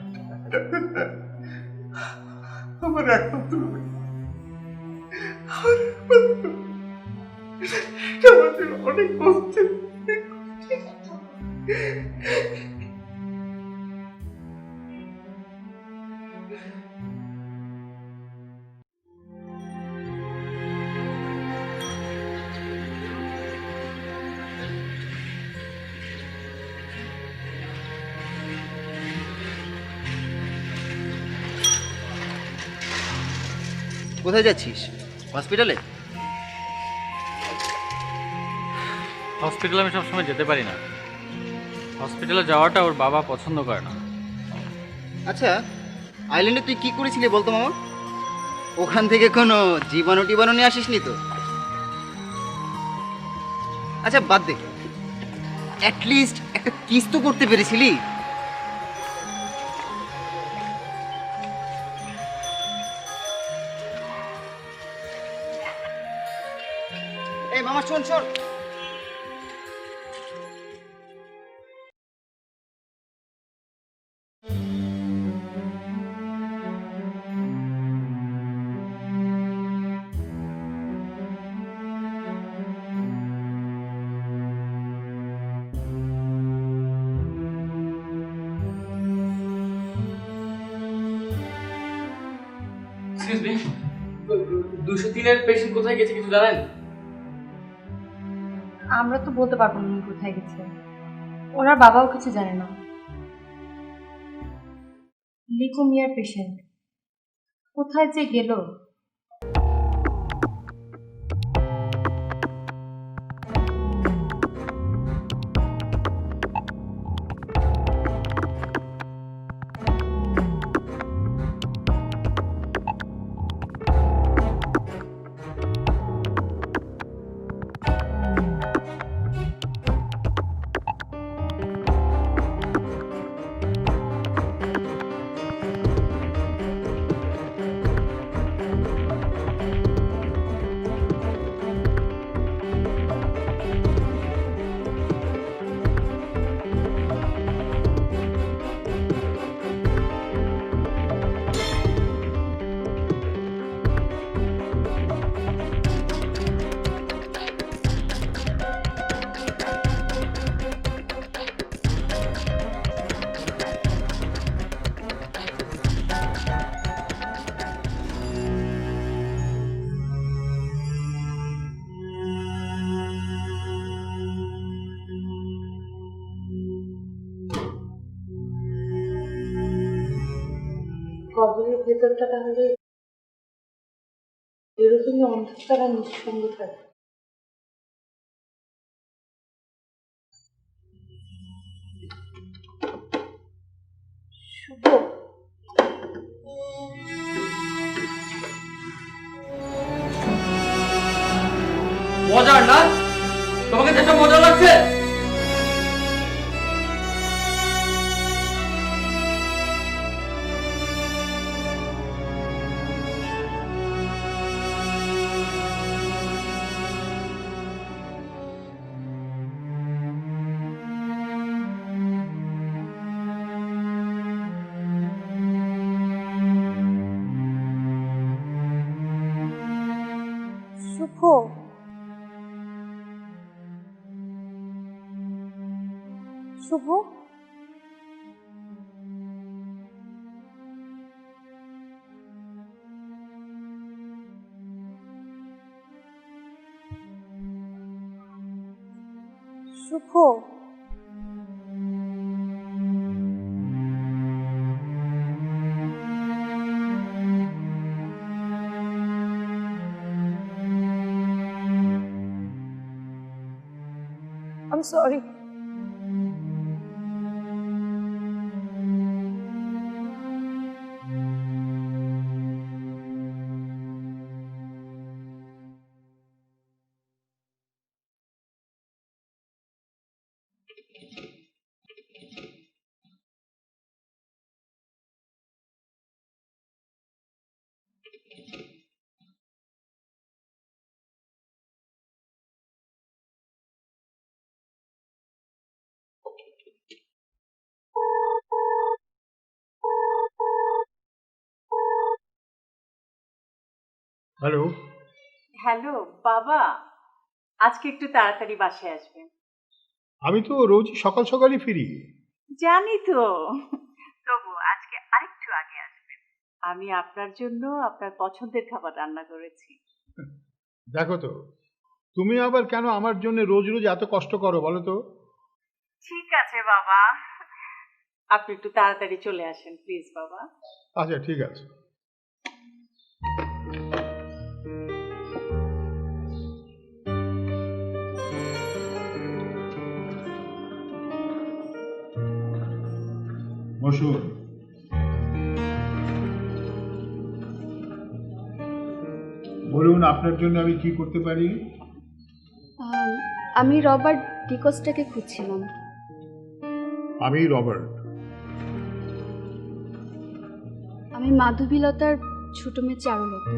আমার একমাত্র মেয়ে। আমাদের অনেক কষ্টে কোথায় যাচ্ছিস? হসপিটালে? হসপিটালে আমি সবসময় যেতে পারি না। হসপিটালে যাওয়াটা ওর বাবা পছন্দ করে না। আচ্ছা, আইল্যান্ডে তুই কি করেছিলি বলতো মামা? ওখান থেকে কোনো জীবাণু টিবাণু নিয়ে আসিসনি তো? আচ্ছা বাদ দে, অ্যাটলিস্ট একটা কিস তো করতে পেরেছিলি। এই মামা শোন শোন, এক্সকিউজ মি, 203 এর পেশেন্ট কোথায় গেছে কিছু জানেন? আমরা তো বলতে পারবো না উনি কোথায় গেছে, ওনার বাবাও কিছু জানে না। লিকুমিয়ার পেশেন্ট কোথায় যে গেল? কবরের ভেতরটা তাহলে এরকমই অন্ধকার আর নিঃসঙ্গ থাকে। শুভ, মজার না? তোমাকে যেটা মজা লাগছে? শুভ, শুভ, শুভ, I'm sorry. হ্যালো, হ্যালো বাবা, আজকে একটু তাড়াতাড়ি বাসায় আসবেন। আমি তো রোজই সকাল সকালই ফিরি। জানি তো, তবু আজকে আরেকটু আগে আসবেন। আমি আপনার জন্য আপনার পছন্দের খাবার রান্না করেছি। দেখো তো, তুমি আবার কেন আমার জন্য রোজ রোজ এত কষ্ট করো বলো তো? ঠিক আছে বাবা, আপনি একটু তাড়াতাড়ি চলে আসেন প্লিজ বাবা। আচ্ছা ঠিক আছে। বসুন। বলুন আপনার জন্য আমি কি করতে পারি? আমি রবার্ট ডিকোস্টাকে খুঁজছিলাম। আমি রবার্ট। আমি মাধবীলতার ছোট মেয়ে চারুলতা।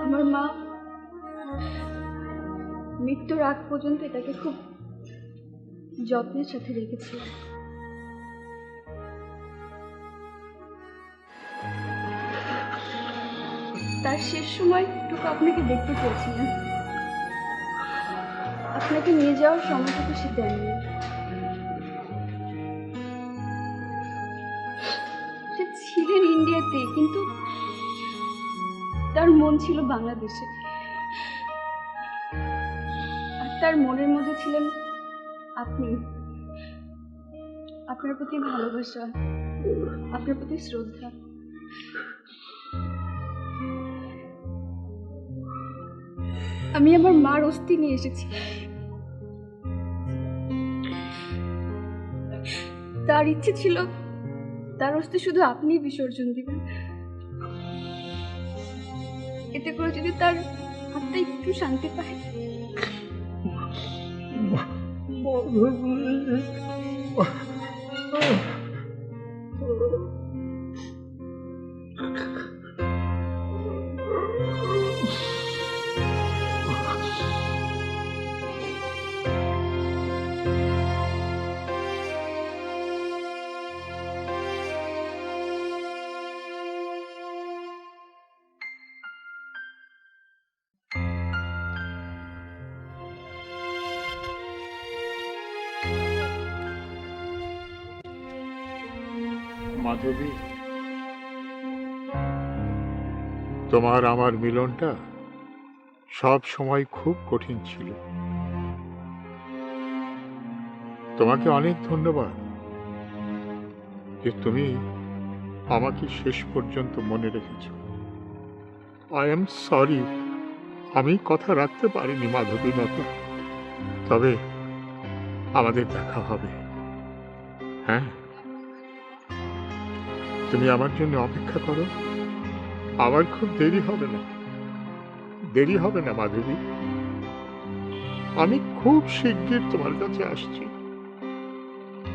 আমার মা মৃত্যুর আগ পর্যন্ত এটাকে খুব যত্নের সাথে রেখেছিল। তার শেষ সময়টুকু আপনাকে দেখতে চেয়েছিলেন, আপনাকে নিয়ে যাওয়ার সময়টুকু সে দেয়নি। সে ছিলেন ইন্ডিয়াতে, কিন্তু তার মন ছিল বাংলাদেশে। আর তার মনের মধ্যে ছিলেন আপনি, আপনার প্রতি ভালোবাসা, আপনার প্রতি শ্রদ্ধা। আমি আমার মার অস্থি নিয়ে এসেছি। তার ইচ্ছে ছিল তার অস্থি শুধু আপনিই বিসর্জন দিবেন, এতে করে যদি তার হাতটা একটু শান্তি পায়। মাধবী, তোমার আমার মিলনটা সব সময় খুব কঠিন ছিল। তোমাকে অনেক ধন্যবাদ যে তুমি আমাকে শেষ পর্যন্ত মনে রেখেছ। আই এম সরি, আমি কথা রাখতে পারিনি মাধবীলতা। তবে আমাদের দেখা হবে। হ্যাঁ, তুমি আমার জন্য অপেক্ষা করো, আমার খুব দেরি হবে না, দেরি হবে না মাধবী। আমি খুব শিগগির তোমার কাছে আসছি।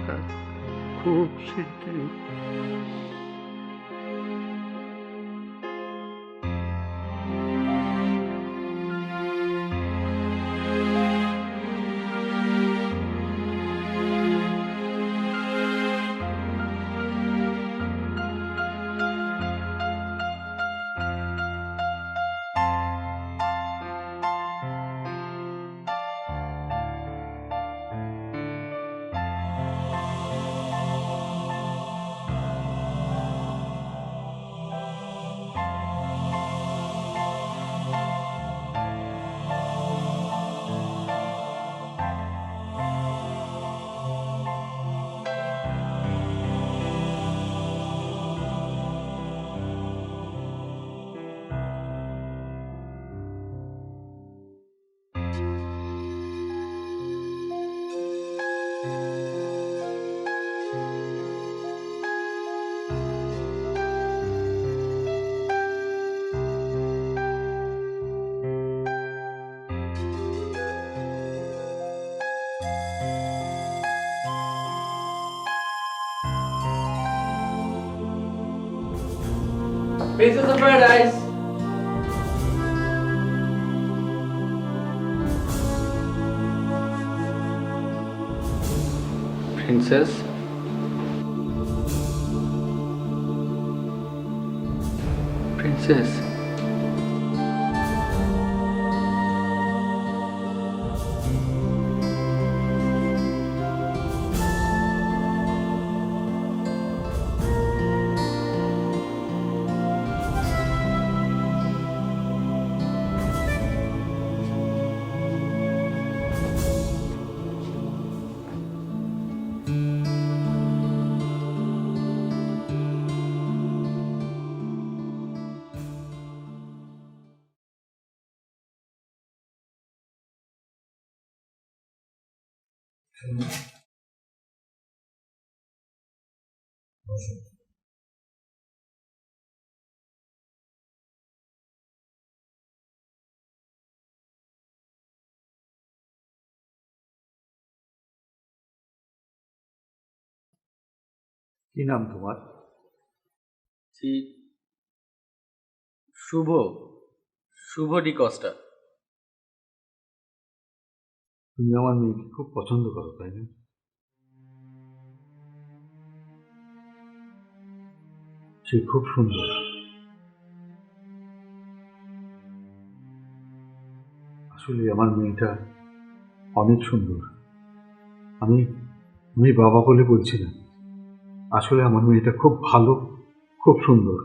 হ্যাঁ, খুব শিগগির। Princess of Paradise. Princess. Princess. কি নাম তোমার? জি, শুভ, শুভ ডিকস্টা। তুমি আমার মেয়েকে খুব পছন্দ করো, তাই না? সে খুব সুন্দর। আসলে আমার মেয়েটা অনেক সুন্দর। আমি আমি বাবা বলে বলছি না, আসলে আমার মেয়েটা খুব ভালো, খুব সুন্দর,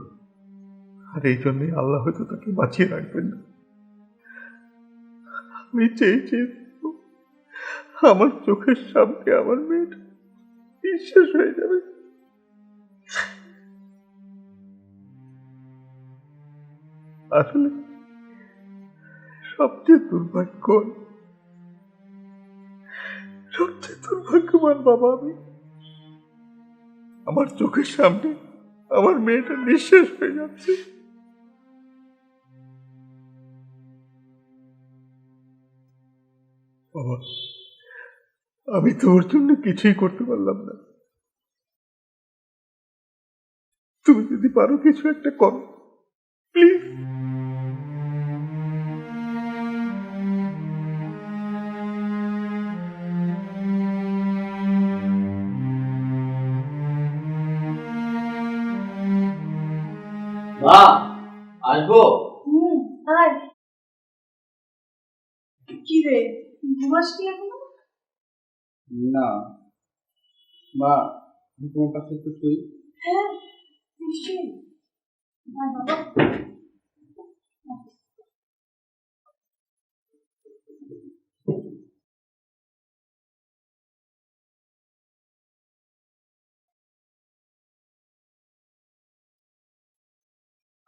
আর এই জন্যই আল্লাহ হয়তো তাকে বাঁচিয়ে রাখবেন না। আমি চেয়েছি আমার চোখের সামনে আমার মেয়েটা নিঃশেষ হয়ে যাবে। আসলে সবচেয়ে দুর্ভাগ্যবান বাবা আমি। আমার চোখের সামনে আমার মেয়েটা নিঃশেষ হয়ে যাচ্ছে। বাবা, আমি তো ওর জন্য কিছুই করতে পারলাম না। তুমি যদি পারো কিছু একটা করো প্লিজ। মা, আসবো? আয়। কি রে, ঘুমাস কি এখনো? না মা, আমি তোমার কাছে একটু শুই। হ্যাঁ, নিশ্চয়ই। আয় বাবা।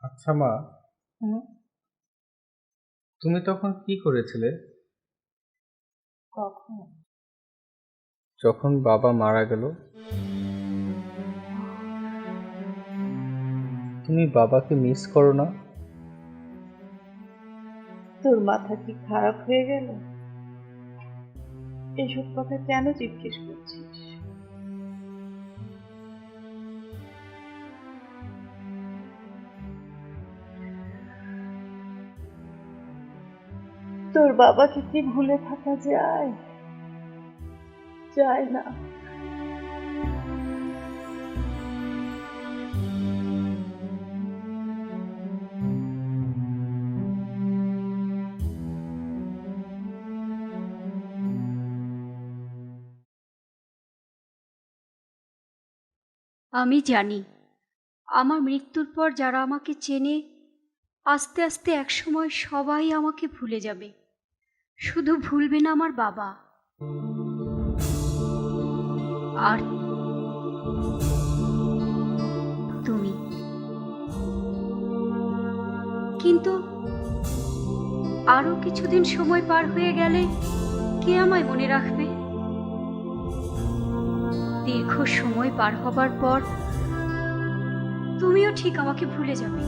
আচ্ছা মা, তুমি তখন কি করেছিলে কখন? যখন বাবা মারা গেল? তুমি বাবাকে মিস করো না? তোর মাথা কি খারাপ হয়ে গেল? এসব কথা কেন জিজ্ঞেস করছিস? তোর বাবাকে কি ভুলে থাকা যায়? যায় না। আমি জানি আমার মৃত্যুর পর যারা আমাকে চেনে আস্তে আস্তে একসময় সবাই আমাকে ভুলে যাবে, শুধু ভুলবে না আমার বাবা। আর তুমি। কিন্তু আরো কিছুদিন সময় পার হয়ে গেলে কে আমায় মনে রাখবে? দীর্ঘ সময় পার হবার পর তুমিও ঠিক আমাকে ভুলে যাবে।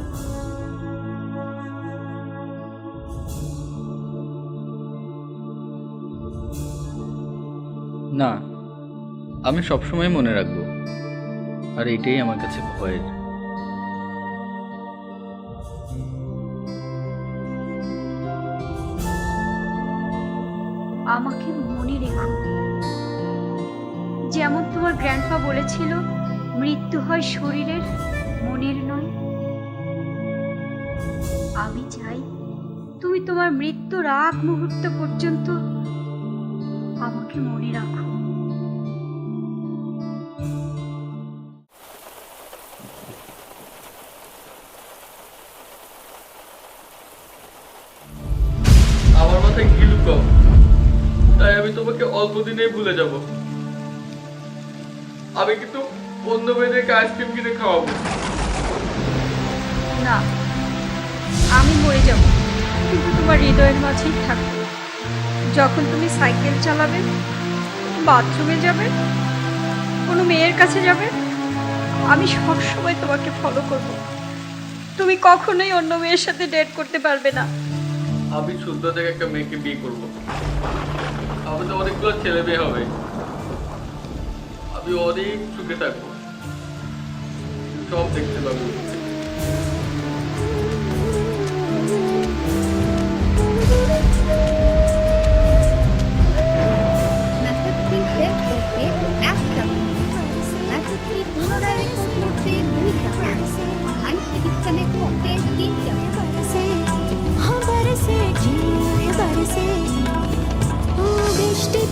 না, আমি সবসময় মনে রাখবো, আর এটাই আমার কাছে ভয়ের। গ্র্যান্ডপা বলেছিল মৃত্যু হয় শরীরের, মনের নয়? আমি চাই তুমি তোমার মৃত্যুর আগ মুহূর্ত পর্যন্ত আমাকে মনে রাখো। আমার মাথায় গিলু কম, তাই আমি তোমাকে অল্প দিনেই ভুলে যাব। আমি কিন্তু অন্য মেয়েদেরকে আইসক্রিম কিনে খাওয়াবো না, আমি মরে যাব কিন্তু তোমার হৃদয়ের মাঝেই থাকবো। যখন তুমি সাইকেল চালাবে, বাথরুমে যাবে, কোনো মেয়ের কাছে যাবে, আমি সব সময় তোমাকে ফলো করব। তুমি কখনোই অন্য মেয়ের সাথে ডেট করতে পারবে না। আমি সুন্দর দেখে একটা মেয়েকে বিয়ে করব। আমি তো অনেকগুলো ছেলে মেয়ে হবে, আমি অনেক সুখে থাকবো, সব দেখতে পাবো।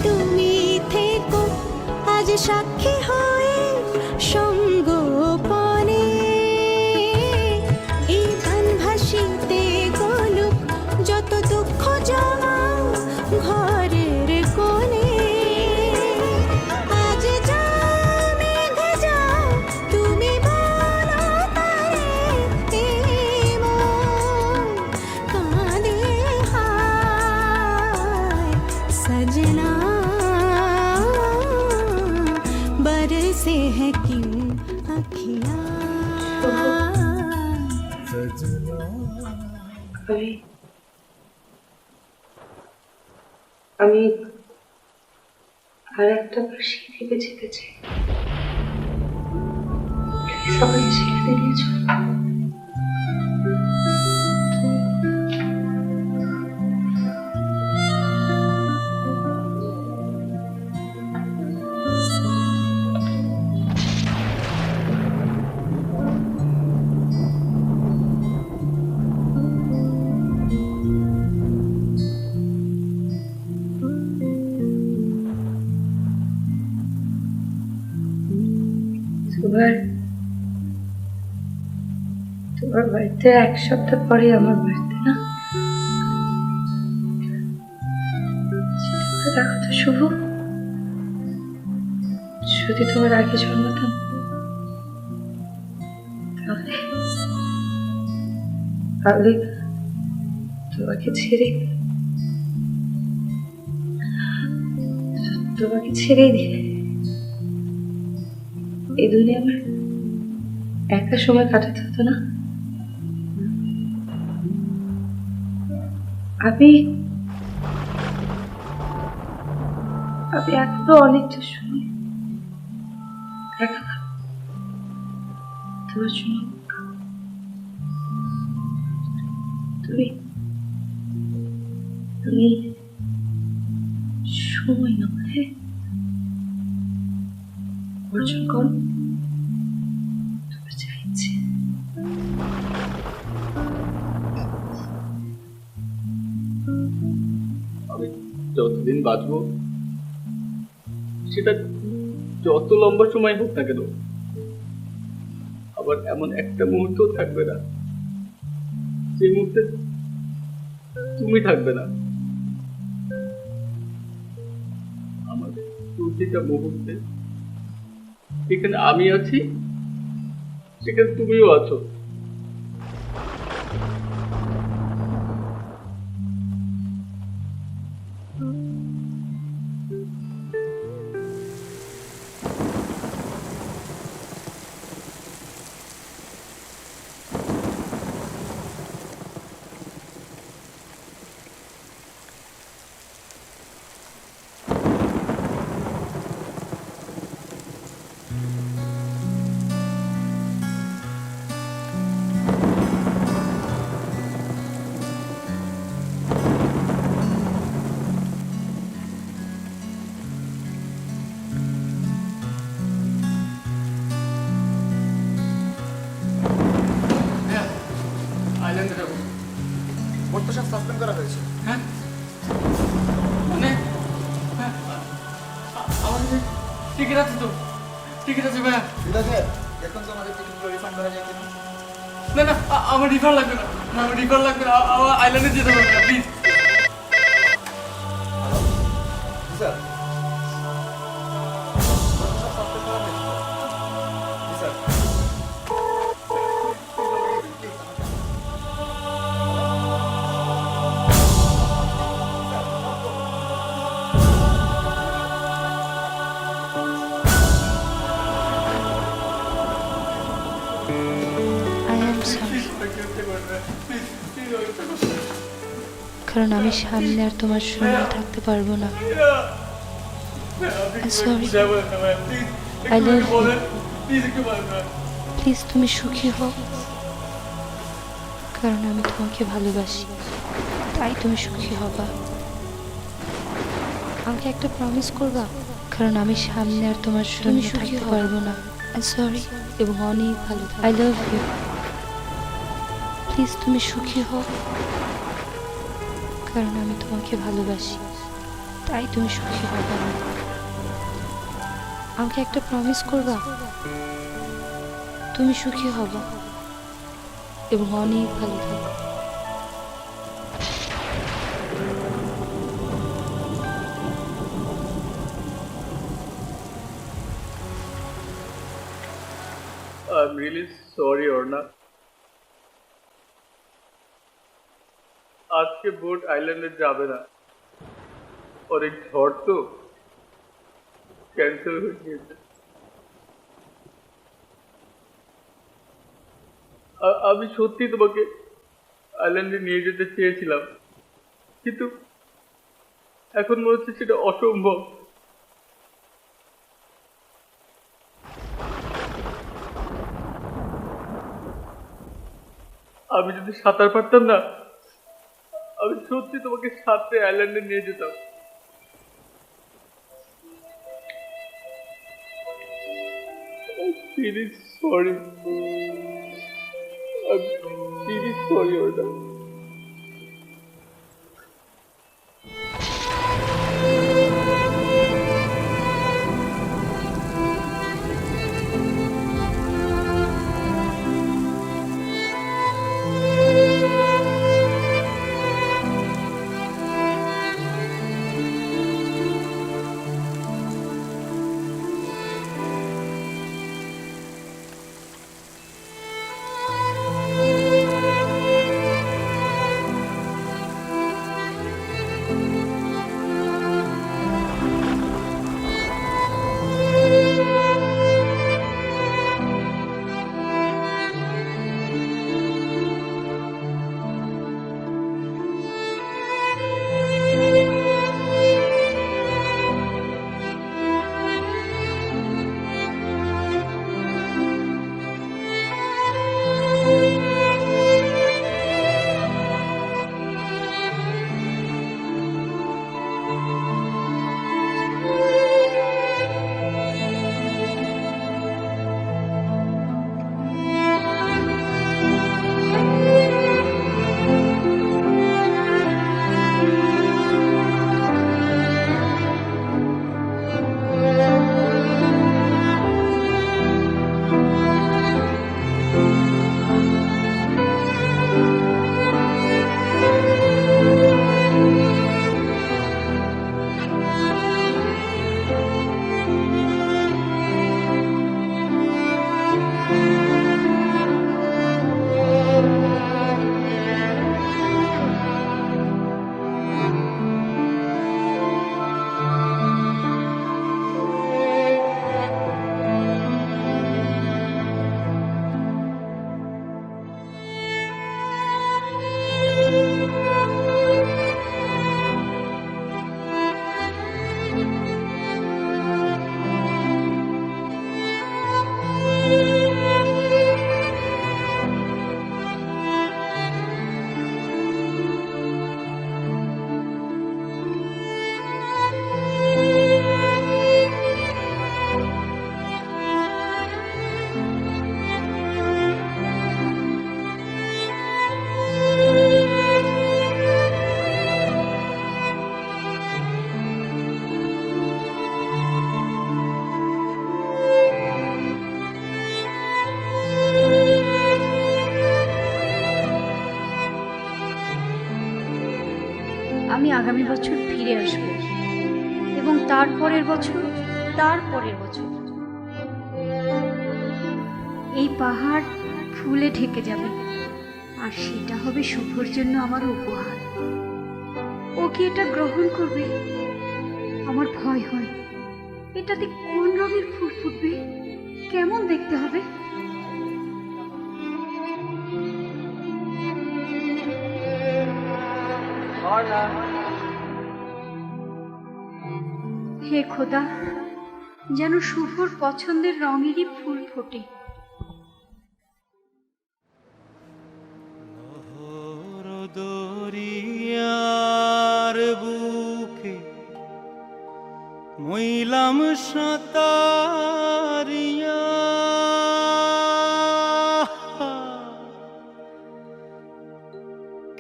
তুমি থেকো আজ সাক্ষী হয়ে সঙ্গোপনে, এই গান ভাসিতে গলুক যত দুঃখ জমা ঘরের কোণে। আজ যা মেঘ যাও তুমি বলো তারে, মন কাঁদে হায় सजना बरसे है क्यों अखियाँ। আমি আর একটা বার শিখে যেতে চাই। সবাই শিখতে দিয়েছ। তোমার বাড়িতে এক সপ্তাহ পরে আমার বাড়িতে না, দেখো তো শুভ, যদি তোমার আগে জন্মাতাম তাহলে তোমাকে ছেড়েই দিলে এই দুনিয়া আমার একা সময় কাটাতে হতো না। আমি এখনো অনেকটা সময় একা তোমার জন্য। তুমি সময় না মানে অর্জন করো তোমার চাইছে। আমি যতদিন বাঁচবো, সেটা যত লম্বা সময় হোক না কেন, আবার এমন একটা মুহূর্ত থাকবে না যে মুহূর্তে তুমি থাকবে না। আমার প্রতিটা মুহূর্তে যেখানে আমি আছি সেখানে তুমিও আছো। সব সাসপেন্ড করা হয়েছে। হ্যাঁ মানে হ্যাঁ, আমার কাছে টিকিট আছে তো, টিকিট আছে ভাইয়া। ঠিক আছে, দেখুন তো আমাদের টিকিটগুলো রিফান্ড করা যায় কিনা। না না আমার রিফান্ড লাগবে না, আমার রিফান্ড লাগবে না, আমার আইল্যান্ডে যেতে পারবে না please. Sir I am sorry, কারণ আমি সামনে আর তোমার সঙ্গে থাকতে পারবো না। Sorry, I love you. Please তুমি সুখী হও, কারণ আমি তোমাকে ভালোবাসি, তাই তুমি সুখী হবা। আমাকে একটা প্রমিস করবা, কারণ আমি সামনে আর তোমার সঙ্গে থাকতে পারবো না। সরি, এবং অনেক ভালো। I love you. প্লিজ তুমি সুখী হও, কারণ আমি তোমাকে ভালোবাসি, তাই তুমি সুখী হবা। আমাকে একটা প্রমিস করবা, তুমি সুখী হবা এবং অনেক ভালো থাকো। I'm really sorry, Orna. আজকে বোট আইল্যান্ডে যাবে না, অনেক ঝড় তো, ক্যান্সেল হয়ে গিয়েছে। আমি সত্যি তোমাকে আইল্যান্ডে নিয়ে যেতে চেয়েছিলাম, কিন্তু এখন মনে হচ্ছে সেটা অসম্ভব। আমি যদি সাঁতার পারতাম না, আমি সত্যি তোমাকে সাথে আইল্যান্ডে নিয়ে যেতাম। Really sorry. I'm really sorry, Orna. আমি আগামী বছর ফিরে আসব এবং তারপরের বছর, তারপরের বছর এই পাহাড় ফুলে ঢেকে যাবে, আর সেটা হবে শুভর জন্য আমার উপহার। ও কি এটা গ্রহণ করবে? আমার ভয় হয়, এটাতে কোন রঙের ফুল ফুটবে, কেমন দেখতে হবে। হে খোদা, যেন শুভর পছন্দের রঙেরই ফুল ফোটে। দরিয়ার বুকে মইলাম সাঁতারিয়া,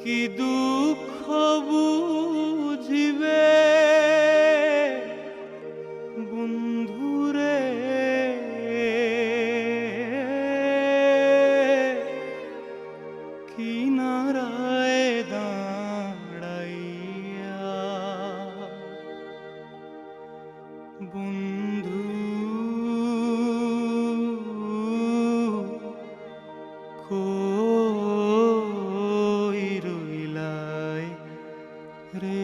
কি দুঃখ বুঝিবে বন্ধুরে, কিনারায় দাঁড়াইয়া বন্ধু কই রইলাই রে।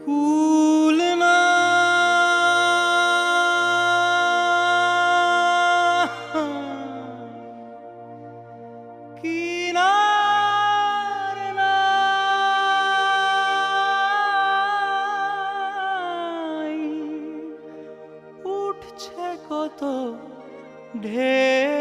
কুল না কিনার নাই, উঠছে কত ঢেউ